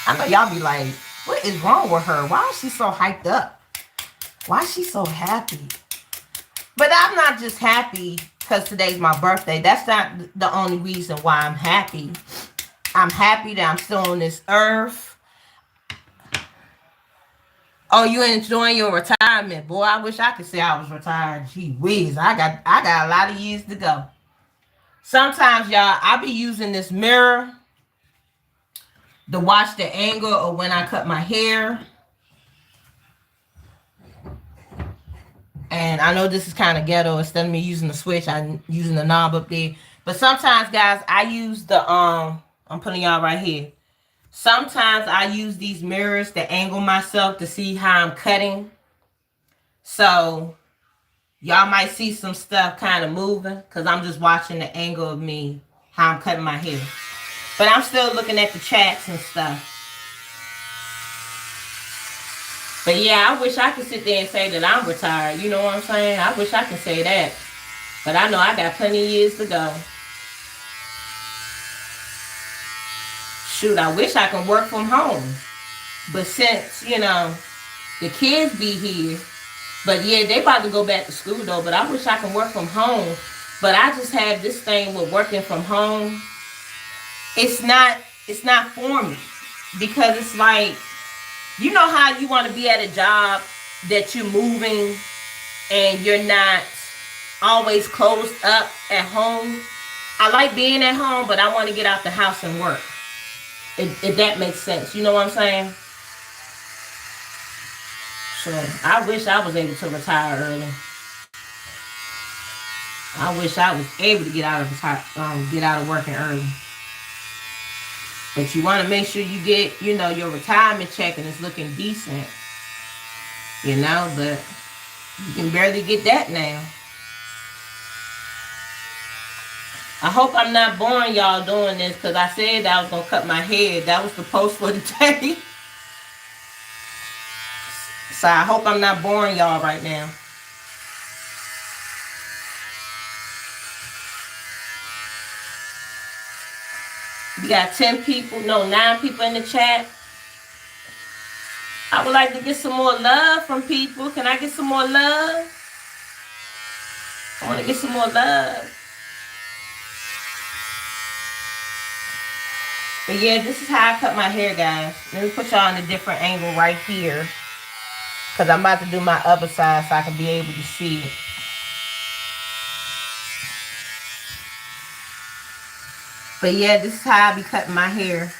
I know y'all be like, what is wrong with her? Why is she so hyped up? Why is she so happy? But I'm not just happy because today's my birthday. That's not the only reason why I'm happy. I'm happy that I'm still on this earth. Oh, you enjoying your retirement? Boy, I wish I could say I was retired. Gee whiz, I got a lot of years to go. Sometimes, y'all, I be using this mirror to watch the angle of when I cut my hair. And I know this is kind of ghetto. Instead of me using the switch, I'm using the knob up there. But sometimes, guys, I use the, I'm putting y'all right here. Sometimes I use these mirrors to angle myself to see how I'm cutting. So, y'all might see some stuff kind of moving because I'm just watching the angle of me, how I'm cutting my hair. But I'm still looking at the chats and stuff. But yeah, I wish I could sit there and say that I'm retired. You know what I'm saying? I wish I could say that. But I know I got plenty of years to go. Shoot, I wish I could work from home. But since, you know, the kids be here. But yeah, they about to go back to school though. But I wish I could work from home. But I just have this thing with working from home. It's not for me. Because it's like, you know how you want to be at a job that you're moving and you're not always closed up at home? I like being at home, but I want to get out the house and work. If that makes sense. You know what I'm saying? So, I wish I was able to retire early. I wish I was able to get out of working early. But you want to make sure you get, you know, your retirement check and it's looking decent. You know, but you can barely get that now. I hope I'm not boring y'all doing this because I said I was going to cut my hair. That was the post for the day. So I hope I'm not boring y'all right now. We got 9 people in the chat. I would like to get some more love from people. Can I get some more love? I want to get some more love. But yeah, this is how I cut my hair, guys. Let me put y'all in a different angle right here. Because I'm about to do my other side so I can be able to see it. But yeah, this is how I be cutting my hair.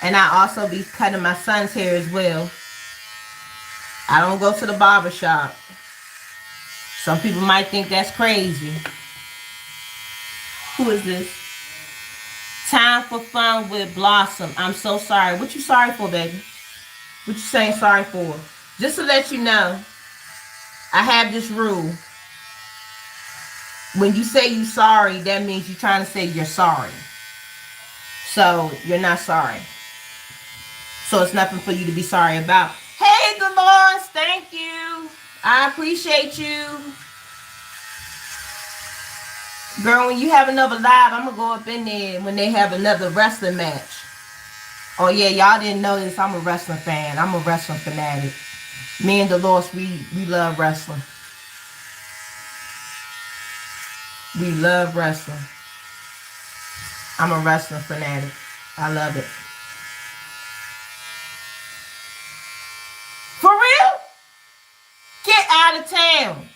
And I also be cutting my son's hair as well. I don't go to the barber shop. Some people might think that's crazy. Who is this? Time for fun with Blossom. I'm so sorry. What you sorry for, baby? What you saying sorry for? Just to let you know, I have this rule. When you say you sorry, that means you're trying to say you're sorry. So, you're not sorry. So, it's nothing for you to be sorry about. Hey, Dolores, thank you. I appreciate you. Girl, when you have another live, I'm going to go up in there when they have another wrestling match. Oh, yeah, y'all didn't know this. I'm a wrestling fan. I'm a wrestling fanatic. Me and Dolores, we love wrestling. We love wrestling. I'm a wrestling fanatic. I love it. For real? Get out of town.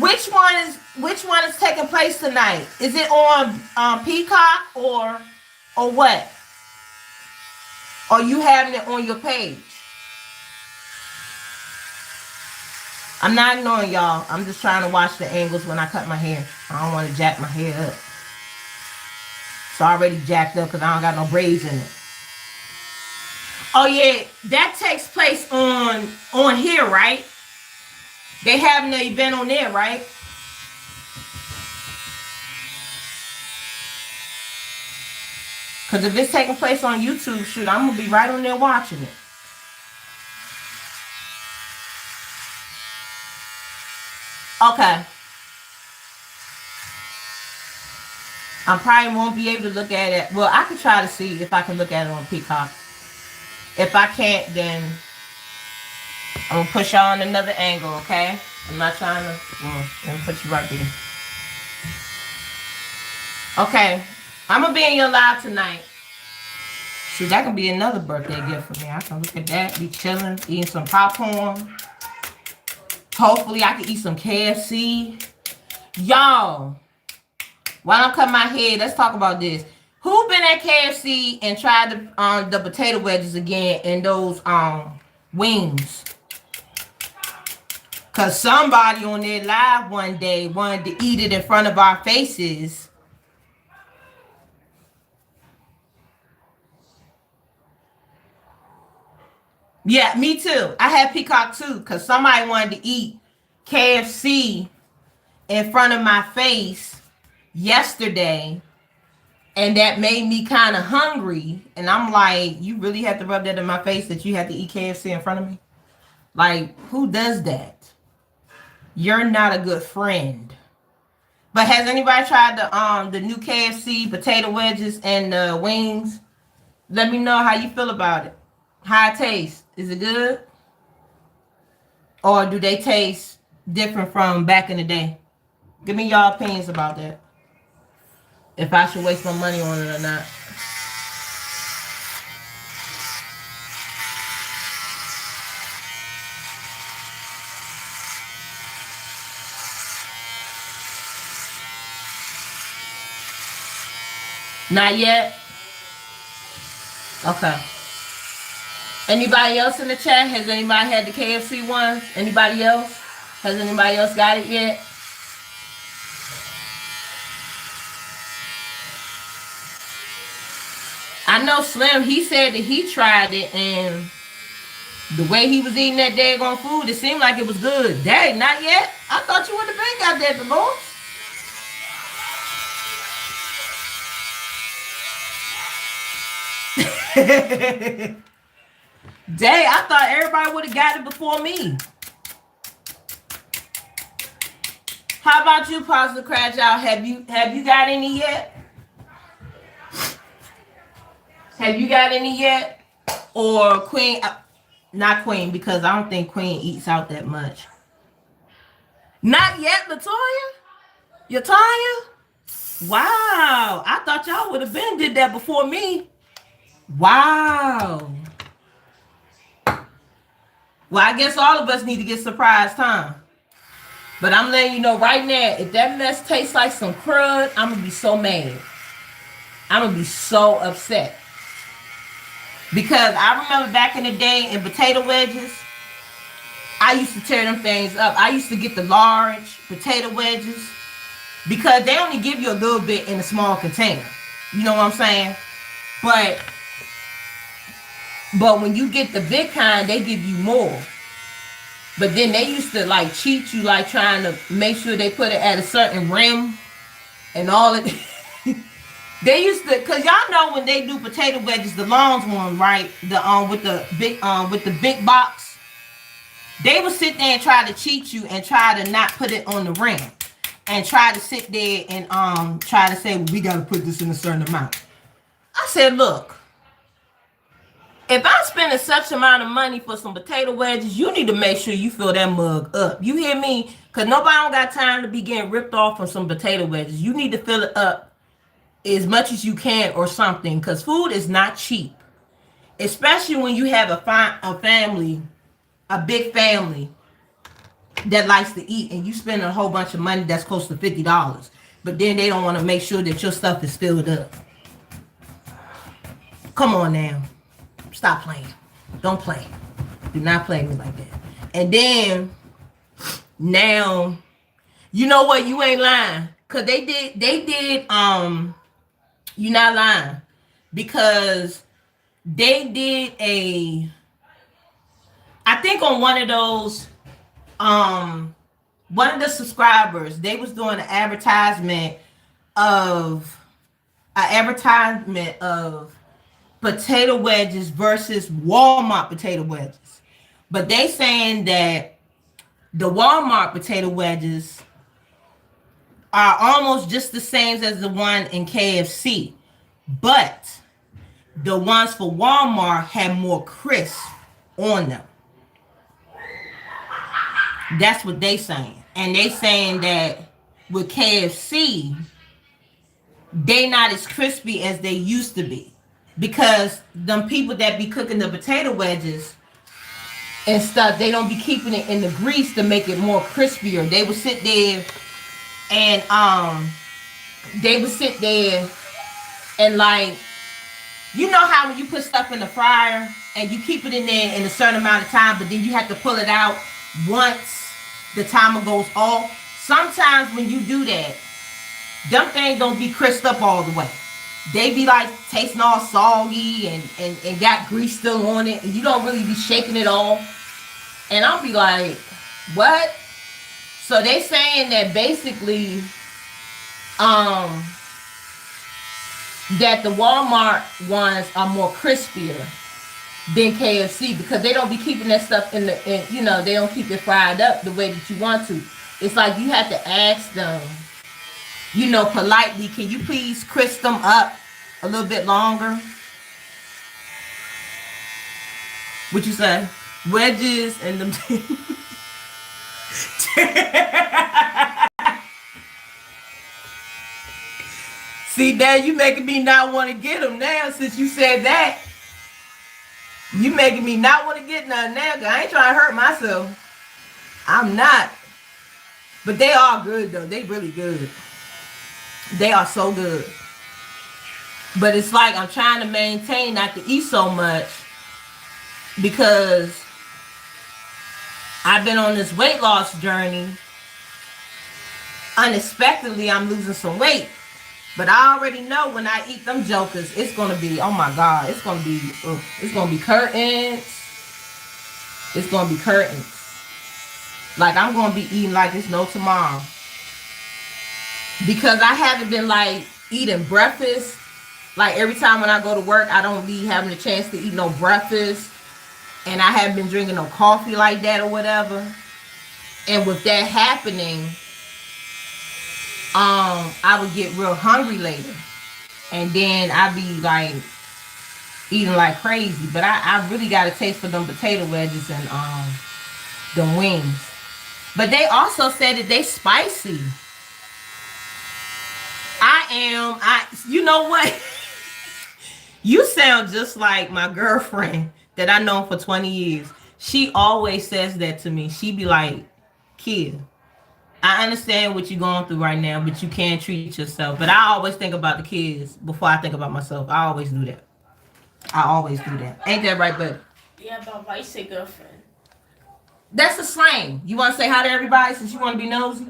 Which one is taking place tonight? Is it on Peacock or what? Or you having it on your page? I'm not ignoring y'all. I'm just trying to watch the angles when I cut my hair. I don't want to jack my hair up. It's already jacked up because I don't got no braids in it. Oh yeah, that takes place on here, right? They having an event on there, right? Because if it's taking place on YouTube, shoot, I'm going to be right on there watching it. Okay. I probably won't be able to look at it. Well, I can try to see if I can look at it on Peacock. If I can't, then I'm gonna push y'all on another angle, okay? I'm not trying to. Let me put you right there. Okay, I'm gonna be in your live tonight. Shoot, that could be another birthday gift for me. I can look at that, be chilling, eating some popcorn. Hopefully, I can eat some KFC. Y'all, while I'm cutting my hair, let's talk about this. Who been at KFC and tried the potato wedges again and those wings? Cause somebody on their live one day wanted to eat it in front of our faces. Yeah, me too. I had Peacock too, cause somebody wanted to eat KFC in front of my face yesterday, and that made me kind of hungry. And I'm like, you really have to rub that in my face that you have to eat KFC in front of me? Like, who does that? You're not a good friend. But has anybody tried the new KFC potato wedges and the wings? Let me know how you feel about it. How it tastes. Is it good? Or do they taste different from back in the day? Give me y'all opinions about that. If I should waste my money on it or not. Not yet? Okay. Anybody else in the chat? Has anybody had the KFC ones? Anybody else? Has anybody else got it yet? I know Slim, he said that he tried it, and the way he was eating that daggone food, it seemed like it was good. Dang, not yet? I thought you would have been got that before. Dang, I thought everybody would have got it before me. How about you, Positive Crash Out? Have you got any yet? Have you got any yet? Or Queen, not Queen, because I don't think Queen eats out that much. Not yet, Latoya? Latoya? Wow. I thought y'all would have been did that before me. Wow. Well, I guess all of us need to get surprised, huh? But I'm letting you know right now, if that mess tastes like some crud, I'm going to be so mad. I'm going to be so upset. Because I remember back in the day in potato wedges, I used to tear them things up. I used to get the large potato wedges because they only give you a little bit in a small container. You know what I'm saying? But when you get the big kind, they give you more. But then they used to like cheat you, like trying to make sure they put it at a certain rim and all of it. They used to, cause y'all know when they do potato wedges, the long one, right? The with the big box. They would sit there and try to cheat you and try to not put it on the rim. And try to sit there and try to say, well, we gotta put this in a certain amount. I said, look, if I'm spending such amount of money for some potato wedges, you need to make sure you fill that mug up. You hear me? Because nobody don't got time to be getting ripped off from some potato wedges. You need to fill it up as much as you can or something. Because food is not cheap. Especially when you have a family, a big family that likes to eat. And you spend a whole bunch of money that's close to $50. But then they don't want to make sure that your stuff is filled up. Come on now. Stop playing. Don't play. Do not play me like that. And then now, you know what? You ain't lying. Cause they did, you're not lying. Because they did I think on one of those, one of the subscribers, they was doing an advertisement of potato wedges versus Walmart potato wedges. But they saying that the Walmart potato wedges are almost just the same as the one in KFC. But the ones for Walmart have more crisp on them. That's what they saying. And they saying that with KFC, they not as crispy as they used to be. Because them people that be cooking the potato wedges and stuff, they don't be keeping it in the grease to make it more crispier. They would sit there and like, you know how when you put stuff in the fryer and you keep it in there in a certain amount of time, but then you have to pull it out once the timer goes off. Sometimes when you do that, them things don't be crisped up all the way. They be like tasting all soggy and got grease still on it, and you don't really be shaking it off. And I'll be like, what? So they saying that basically, that the Walmart ones are more crispier than KFC because they don't be keeping that stuff in they don't keep it fried up the way that you want to. It's like you have to ask them, politely, can you please crisp them up a little bit longer? What you say? Wedges and them. See, now you making me not want to get them now since you said that. You making me not want to get none now because I ain't trying to hurt myself. I'm not. But they are good though. They really good. They are so good. But it's like I'm trying to maintain not to eat so much because I've been on this weight loss journey. Unexpectedly, I'm losing some weight. But I already know when I eat them jokers, it's going to be, oh my God, it's going to be curtains. It's going to be curtains. Like I'm going to be eating like it's no tomorrow. Because I haven't been like eating breakfast. Like every time when I go to work, I don't be having a chance to eat no breakfast. And I haven't been drinking no coffee like that or whatever. And with that happening, I would get real hungry later. And then I'd be like eating like crazy. But I really got a taste for them potato wedges and them wings. But they also said that they spicy. You know what? You sound just like my girlfriend that I know for 20 years. She always says that to me. She be like, kid, I understand what you're going through right now, but you can't treat yourself. But I always think about the kids before I think about myself. I always do that. Ain't that right, buddy? Yeah, but why you say girlfriend? That's a slang. You want to say hi to everybody since you want to be nosy?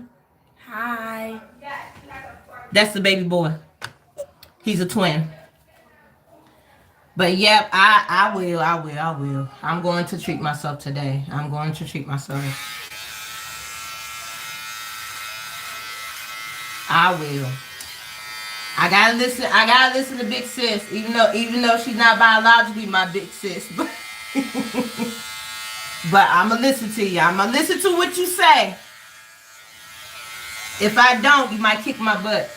Hi. That's the baby boy. He's a twin. But yep, I will. I'm going to treat myself today. I will. I gotta listen to Big Sis, even though she's not biologically my big sis. But I'ma listen to you. I'ma listen to what you say. If I don't, you might kick my butt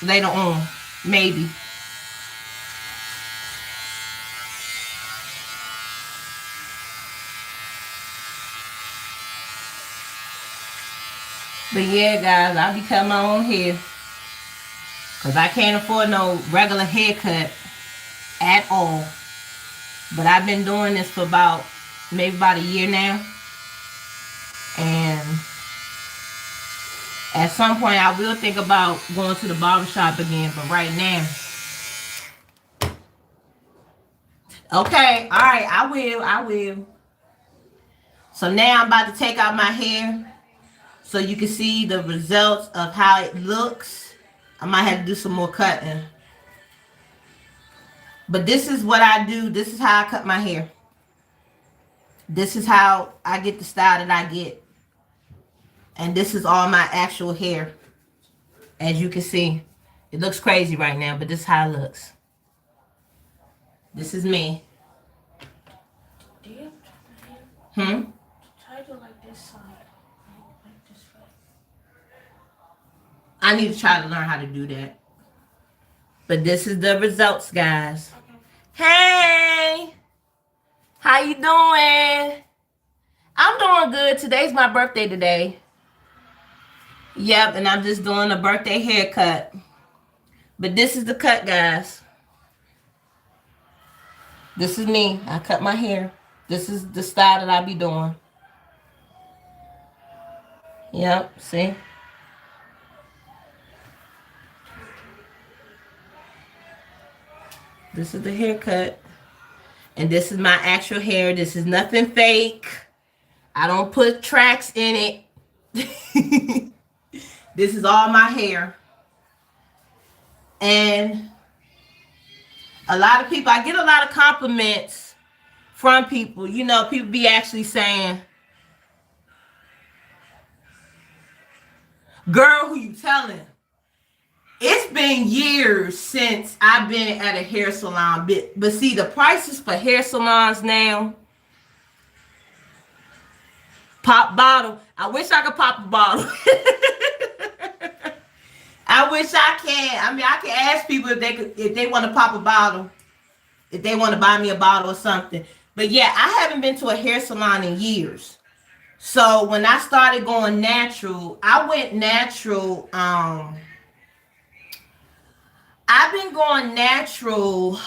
later on. Maybe. But yeah, guys, I'll be cutting my own hair. Because I can't afford no regular haircut at all. But I've been doing this for maybe about a year now. And at some point, I will think about going to the barbershop again. But right now. Okay, all right, I will. So now I'm about to take out my hair so you can see the results of how it looks. I might have to do some more cutting. But this is what I do. This is how I cut my hair. This is how I get the style that I get. And this is all my actual hair. As you can see, it looks crazy right now, but this is how it looks. This is me. Do you have to try to like this side? Like this way. I need to try to learn how to do that. But this is the results, guys. Okay. Hey! How you doing? I'm doing good. Today's my birthday today. Yep, and I'm just doing a birthday haircut. But this is the cut, guys. This is me. I cut my hair. This is the style that I be doing. Yep, see? This is the haircut. And this is my actual hair. This is nothing fake. I don't put tracks in it. This is all my hair. And a lot of people, I get a lot of compliments from people. You know, people be actually saying, girl, who you telling? It's been years since I've been at a hair salon. But see, the prices for hair salons now, pop bottle. I wish I could pop a bottle. I wish I can. I mean, I can ask people if they want to pop a bottle, if they want to buy me a bottle or something. But yeah, I haven't been to a hair salon in years. So when I started going natural, I went natural. I've been going natural.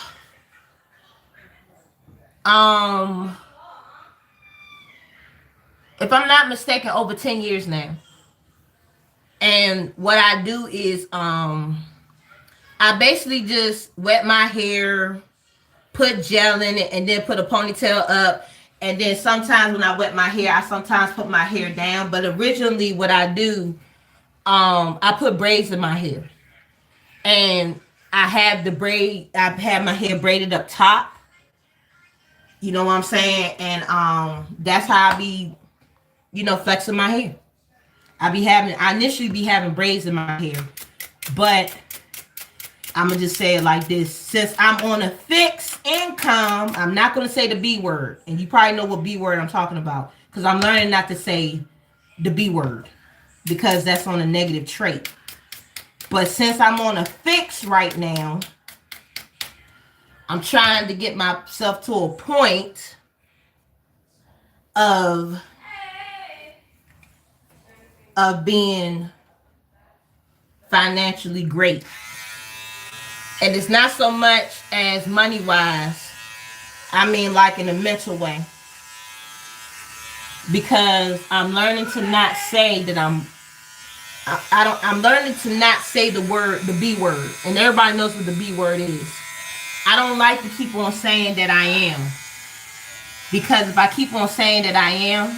If I'm not mistaken, over 10 years now. And what I do is I basically just wet my hair, put gel in it, and then put a ponytail up. And then sometimes when I wet my hair, I sometimes put my hair down. But originally what I do, I put braids in my hair. And I have my hair braided up top. You know what I'm saying? And that's how I be, flexing my hair. I initially be having braids in my hair, but I'm gonna just say it like this. Since I'm on a fixed income, I'm not gonna say the B word, and you probably know what B word I'm talking about, because I'm learning not to say the B word, because that's on a negative trait. But since I'm on a fix right now, I'm trying to get myself to a point of being financially great. And it's not so much as money wise. I mean like in a mental way. Because I'm learning to not say that I'm learning to not say the B word. And everybody knows what the B word is. I don't like to keep on saying that I am. Because if I keep on saying that I am,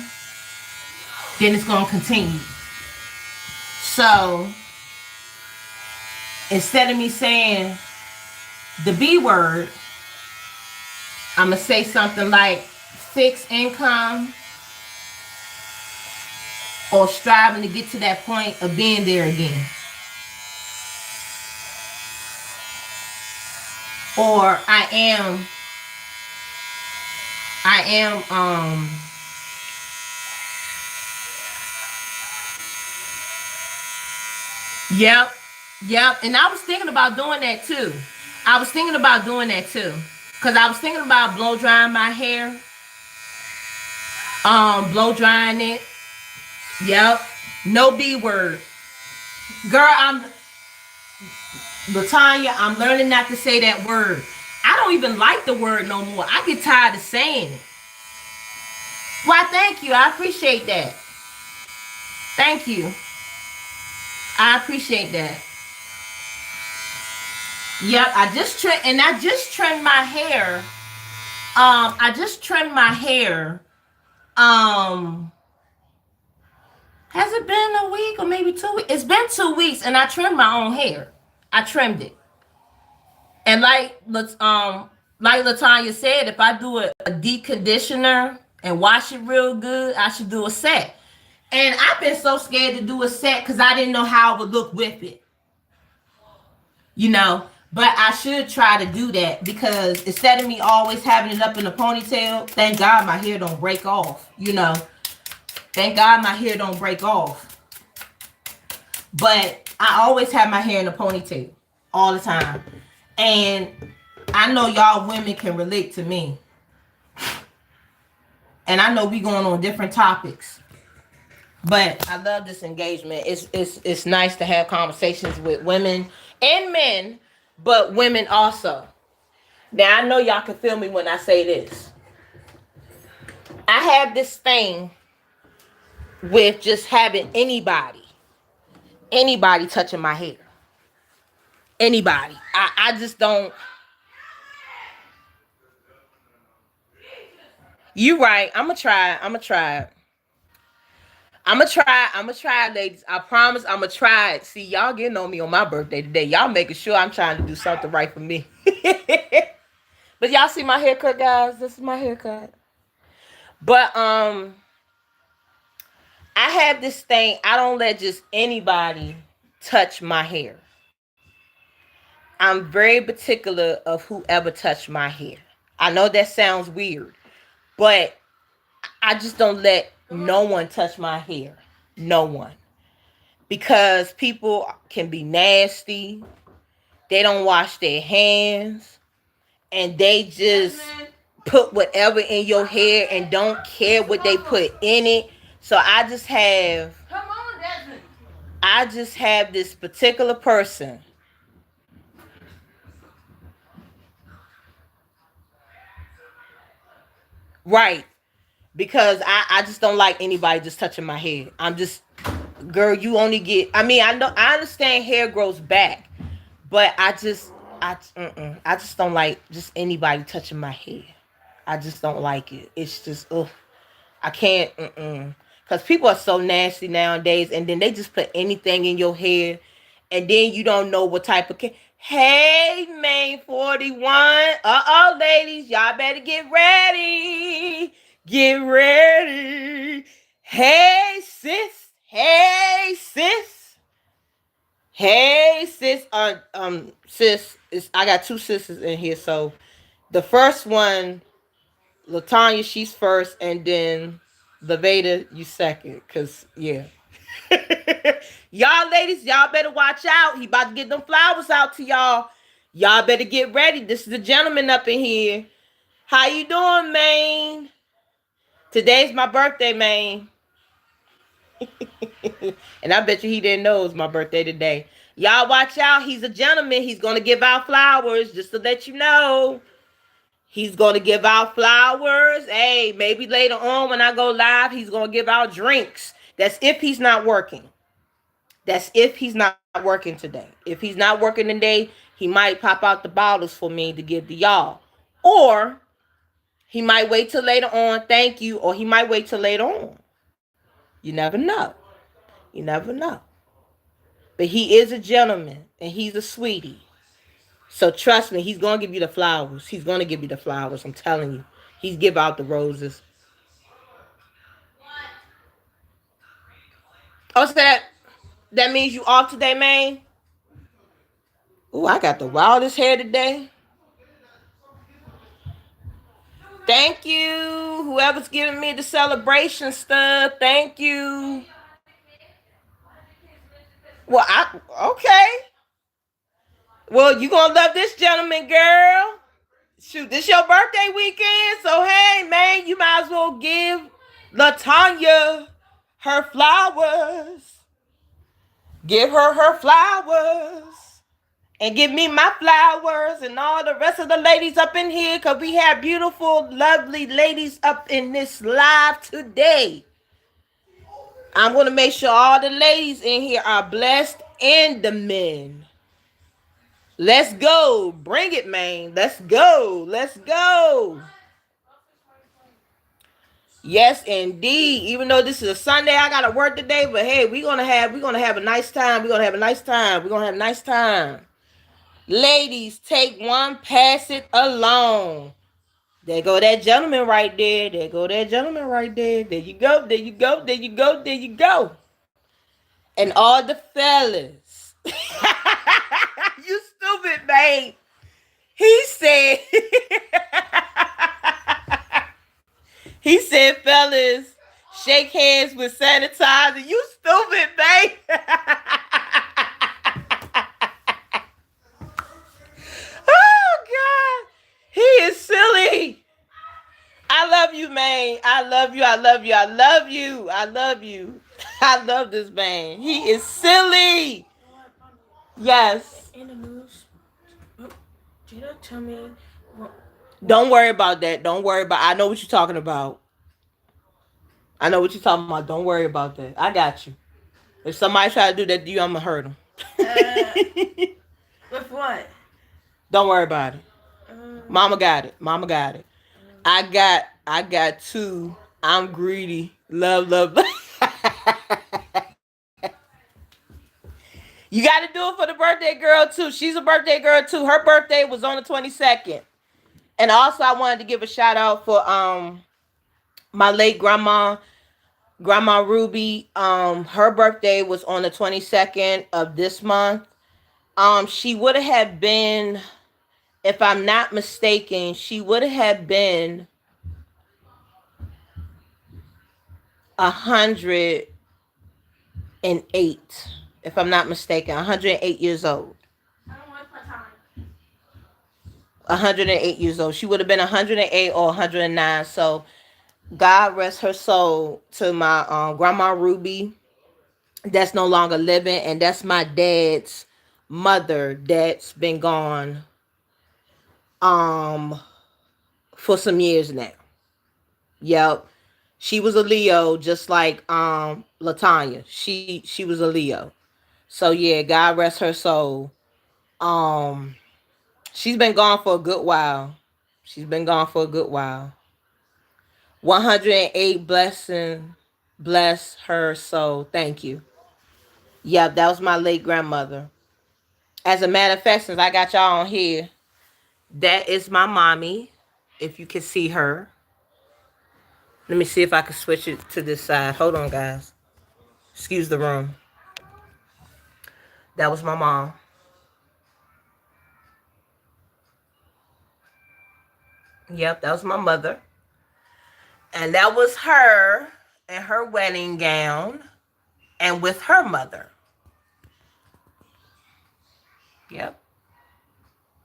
then it's going to continue. So, instead of me saying the B word, I'm going to say something like fixed income, or striving to get to that point of being there again. Or I am Yep. And I was thinking about doing that too. Because I was thinking about blow drying my hair. Blow drying it. Yep. No B word. Girl, Latanya, I'm learning not to say that word. I don't even like the word no more. I get tired of saying it. Why, thank you. I appreciate that. Thank you. I appreciate that. Yep, I just trimmed my hair. Has it been a week or maybe 2 weeks? It's been 2 weeks, and I trimmed my own hair. I trimmed it. And like Latanya said, if I do a deep conditioner and wash it real good, I should do a set. And I've been so scared to do a set because I didn't know how it would look with it. But I should try to do that, because instead of me always having it up in a ponytail, thank God my hair don't break off, Thank God my hair don't break off. But I always have my hair in a ponytail all the time. And I know y'all women can relate to me. And I know we going on different topics, but I love this engagement. It's nice to have conversations with women and men, but women also. Now I know y'all can feel me when I say this. I have this thing with just having anybody touching my hair. Anybody. I just don't. You right. I'ma try it. I'ma try it, ladies. I promise I'ma try it. See, y'all getting on me on my birthday today. Y'all making sure I'm trying to do something right for me. But y'all see my haircut, guys? This is my haircut. But I have this thing. I don't let just anybody touch my hair. I'm very particular of whoever touched my hair. I know that sounds weird, but I just don't let no one touch my hair. No one. Because people can be nasty. They don't wash their hands. And they just put whatever in your hair and don't care what they put in it. So I just have this particular person. Right. Because I just don't like anybody just touching my hair. I'm just, girl, you only get, I mean, I understand hair grows back, but I just don't like just anybody touching my hair. I just don't like it. It's just, I can't, because people are so nasty nowadays, and then they just put anything in your hair, and then you don't know what type of Hey, Main 41. Uh-oh, ladies, y'all better get ready. Get ready. Hey, sis. Hey, sis. Hey, sis. Sis, I got two sisters in here, so the first one, LaTanya, she's first, and then Laveda, you second, because, yeah. Y'all ladies, y'all better watch out. He about to get them flowers out to y'all. Y'all better get ready. This is the gentleman up in here. How you doing, man? Today's my birthday, man. And I bet you he didn't know it was my birthday today. Y'all watch out. He's a gentleman. He's going to give out flowers, just to let you know. He's going to give out flowers. Hey, maybe later on when I go live, he's going to give out drinks. That's if he's not working. That's if he's not working today. If he's not working today, he might pop out the bottles for me to give to y'all. Or he might wait till later on. Thank you. Or he might wait till later on. You never know. You never know. But he is a gentleman and he's a sweetie. So trust me, he's going to give you the flowers. He's going to give you the flowers. I'm telling you. He's give out the roses. Oh, so that means you off today, man? Ooh, I got the wildest hair today. Thank you. Whoever's giving me the celebration stuff. Thank you. Well, okay. Well, you gonna love this gentleman, girl. Shoot, this your birthday weekend. So, hey, man, you might as well give LaTanya her flowers. Give her flowers. And give me my flowers and all the rest of the ladies up in here, because we have beautiful, lovely ladies up in this live today. I'm going to make sure all the ladies in here are blessed and the men. Let's go. Bring it, man. Let's go. Let's go. Yes, indeed. Even though this is a Sunday, I got to work today, but hey, we're going to have a nice time. We're going to have a nice time. We're going to have a nice time. Ladies, take one, pass it along. There go that gentleman right there. There go that gentleman right there. There you go. There you go. There you go. There you go. And all the fellas. You stupid, man. He said, fellas, shake hands with sanitizer. You stupid, man. Oh, God. He is silly. I love you, man. I love you. I love you. I love you. I love you. I love this man. He is silly. Yes. In the news, Gina, tell me. Don't worry about that. Don't worry about. I know what you're talking about. I know what you're talking about. Don't worry about that. I got you. If somebody try to do that to you, I'm gonna hurt them. With what? Don't worry about it. Mama got it. Mama got it. I got two. I'm greedy. Love, love, love. You got to do it for the birthday girl too. She's a birthday girl too. Her birthday was on the 22nd. And also I wanted to give a shout out for my late grandma Ruby. Her birthday was on the 22nd of this month. She would have been, if I'm not mistaken, she would have been 108, if I'm not mistaken, 108 years old. I don't like my time. 108 years old. She would have been 108 or 109. So God rest her soul to my grandma Ruby. That's no longer living, and that's my dad's mother that's been gone for some years now. Yep. She was a Leo, just like Latanya. She was a Leo. So yeah, God rest her soul. She's been gone for a good while. She's been gone for a good while. 108 blessing, bless her soul. Thank you. Yep, that was my late grandmother. As a matter of fact, since I got y'all on here, that is my mommy. If you can see her. Let me see if I can switch it to this side. Hold on, guys. Excuse the room. That was my mom. Yep, that was my mother. And that was her in her wedding gown and with her mother. Yep.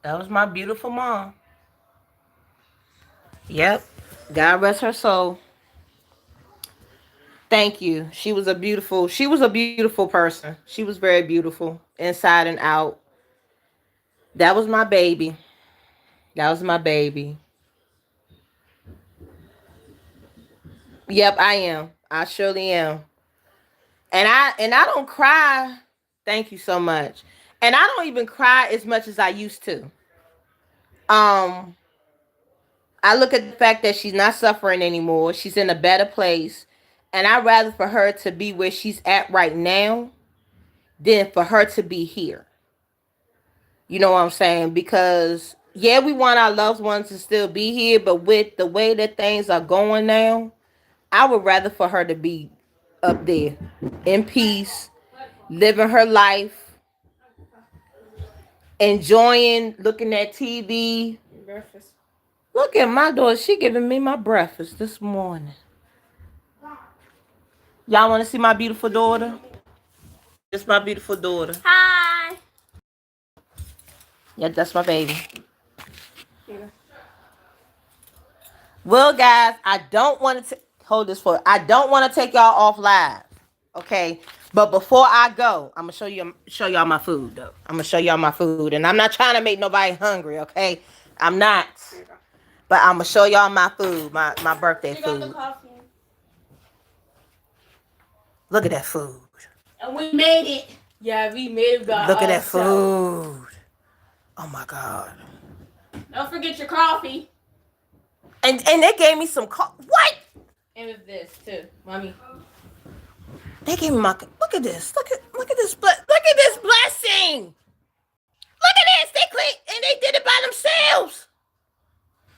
That was my beautiful mom. Yep. God rest her soul. Thank you. She was a beautiful person. She was very beautiful inside and out. That was my baby. That was my baby. Yep, I am. I surely am. And I don't cry. Thank you so much. And I don't even cry as much as I used to. I look at the fact that she's not suffering anymore. She's in a better place. And I'd rather for her to be where she's at right now than for her to be here. You know what I'm saying? Because, yeah, we want our loved ones to still be here. But with the way that things are going now, I would rather for her to be up there in peace, living her life, enjoying looking at TV. Breakfast. Look at my daughter. She giving me my breakfast this morning. Y'all want to see my beautiful daughter? This my beautiful daughter. Hi. Yeah, that's my baby. Yeah. Well, guys, I don't want to hold this for. I don't want to take y'all off live, okay? But before I go, I'm gonna show y'all my food, though. I'm gonna show y'all my food, and I'm not trying to make nobody hungry, okay? I'm not. But I'm gonna show y'all my food, my birthday food. Look at that food. And we made it. Yeah, we made it by Look at that ourselves. food. Oh my God. Don't forget your coffee. And they gave me some what? And with this too, mommy. They gave me my look at this. Look at this blessing. Look at this. They clicked and they did it by themselves.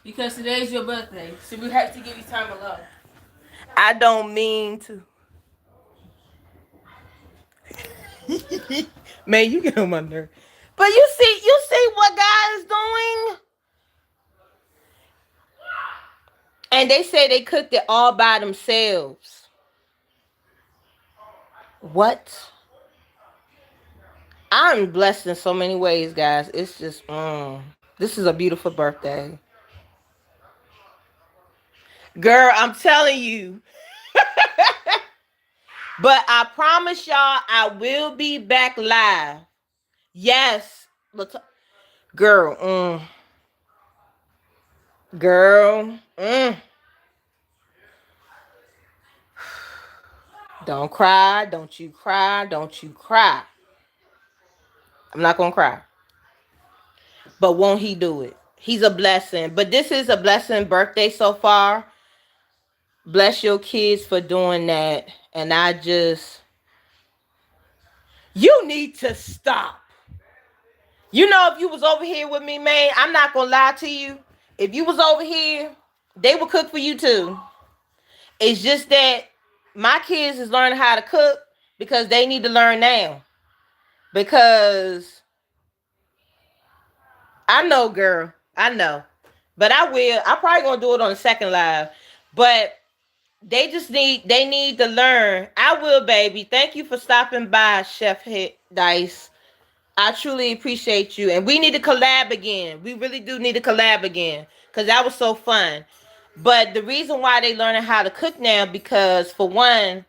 Because today's your birthday, so we have to give you time alone. I don't mean to. Man, you get on my nerve. But you see what God is doing? And they say they cooked it all by themselves. What? I'm blessed in so many ways, guys. It's just, this is a beautiful birthday. Girl, I'm telling you. But I promise y'all, I will be back live. Yes. Girl, girl, don't cry. Don't you cry. Don't you cry. I'm not going to cry. But won't he do it? He's a blessing. But this is a blessing birthday so far. Bless your kids for doing that. And you need to stop. You know, if you was over here with me, man, I'm not going to lie to you. If you was over here, they would cook for you too. It's just that my kids is learning how to cook because they need to learn now. Because I know, girl. I know. But I will. I'm probably going to do it on the second live. But they need to learn. I will, baby. Thank you for stopping by, Chef Hit Dice. I truly appreciate you. And we need to collab again. We really do need to collab again. Because that was so fun. But the reason why they learning how to cook now, because for one,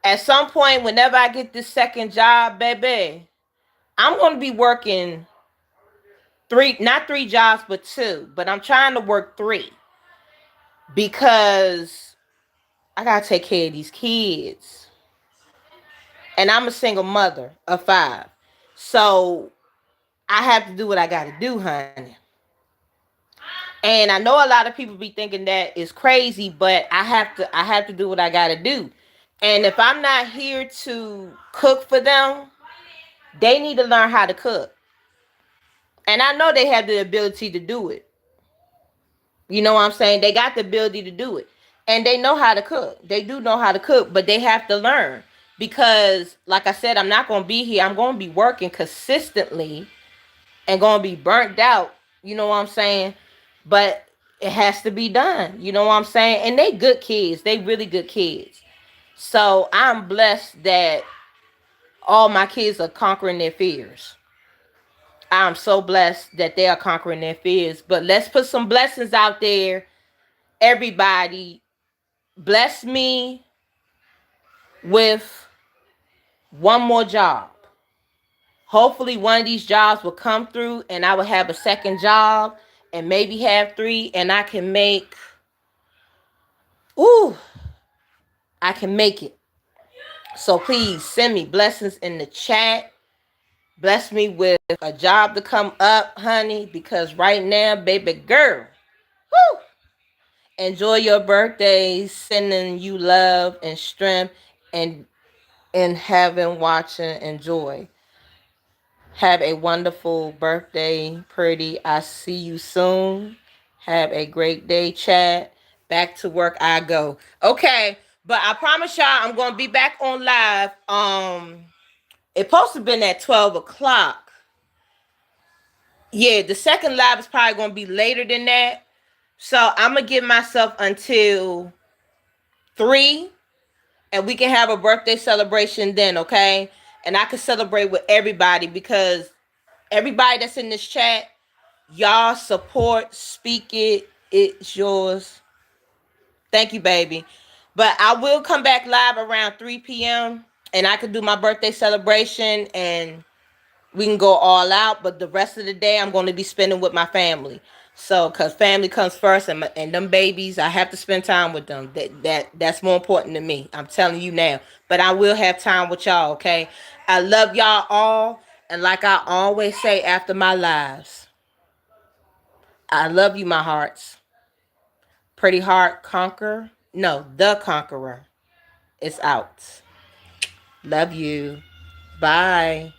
at some point, whenever I get this second job, baby, I'm going to be working not 3 jobs, but 2. But I'm trying to work 3. Because I got to take care of these kids. And I'm a single mother of 5. So I have to do what I got to do, honey. And I know a lot of people be thinking that is crazy, but I have to do what I got to do. And if I'm not here to cook for them, they need to learn how to cook. And I know they have the ability to do it. You know what I'm saying? They got the ability to do it. And they know how to cook. They do know how to cook, but they have to learn. Because, like I said, I'm not going to be here. I'm going to be working consistently and going to be burnt out. You know what I'm saying? But it has to be done. You know what I'm saying? And they good kids. They really good kids. So I'm blessed that all my kids are conquering their fears. I'm so blessed that they are conquering their fears. But let's put some blessings out there. Everybody, bless me with one more job. Hopefully one of these jobs will come through and I will have a second job and maybe have 3 and I can make, I can make it. So please send me blessings in the chat. Bless me with a job to come up, honey, because right now, baby girl, woo, enjoy your birthdays, sending you love and strength and heaven watching and joy. Have a wonderful birthday, pretty. I see you soon. Have a great day, chat. Back to work I go. Okay, but I promise y'all I'm going to be back on live. It's supposed to have been at 12 o'clock. Yeah, the second live is probably going to be later than that. So I'm going to give myself until 3 and we can have a birthday celebration then, okay? And I can celebrate with everybody because everybody that's in this chat, y'all support, speak it. It's yours. Thank you, baby. But I will come back live around 3 p.m. and I can do my birthday celebration and we can go all out. But the rest of the day, I'm going to be spending with my family. So, because family comes first and them babies, I have to spend time with them. That's more important to me. I'm telling you now. But I will have time with y'all, okay? I love y'all all. And like I always say after my lives, I love you, my hearts. Pretty Heart Conquer. No, The Conqueror is out. Love you. Bye.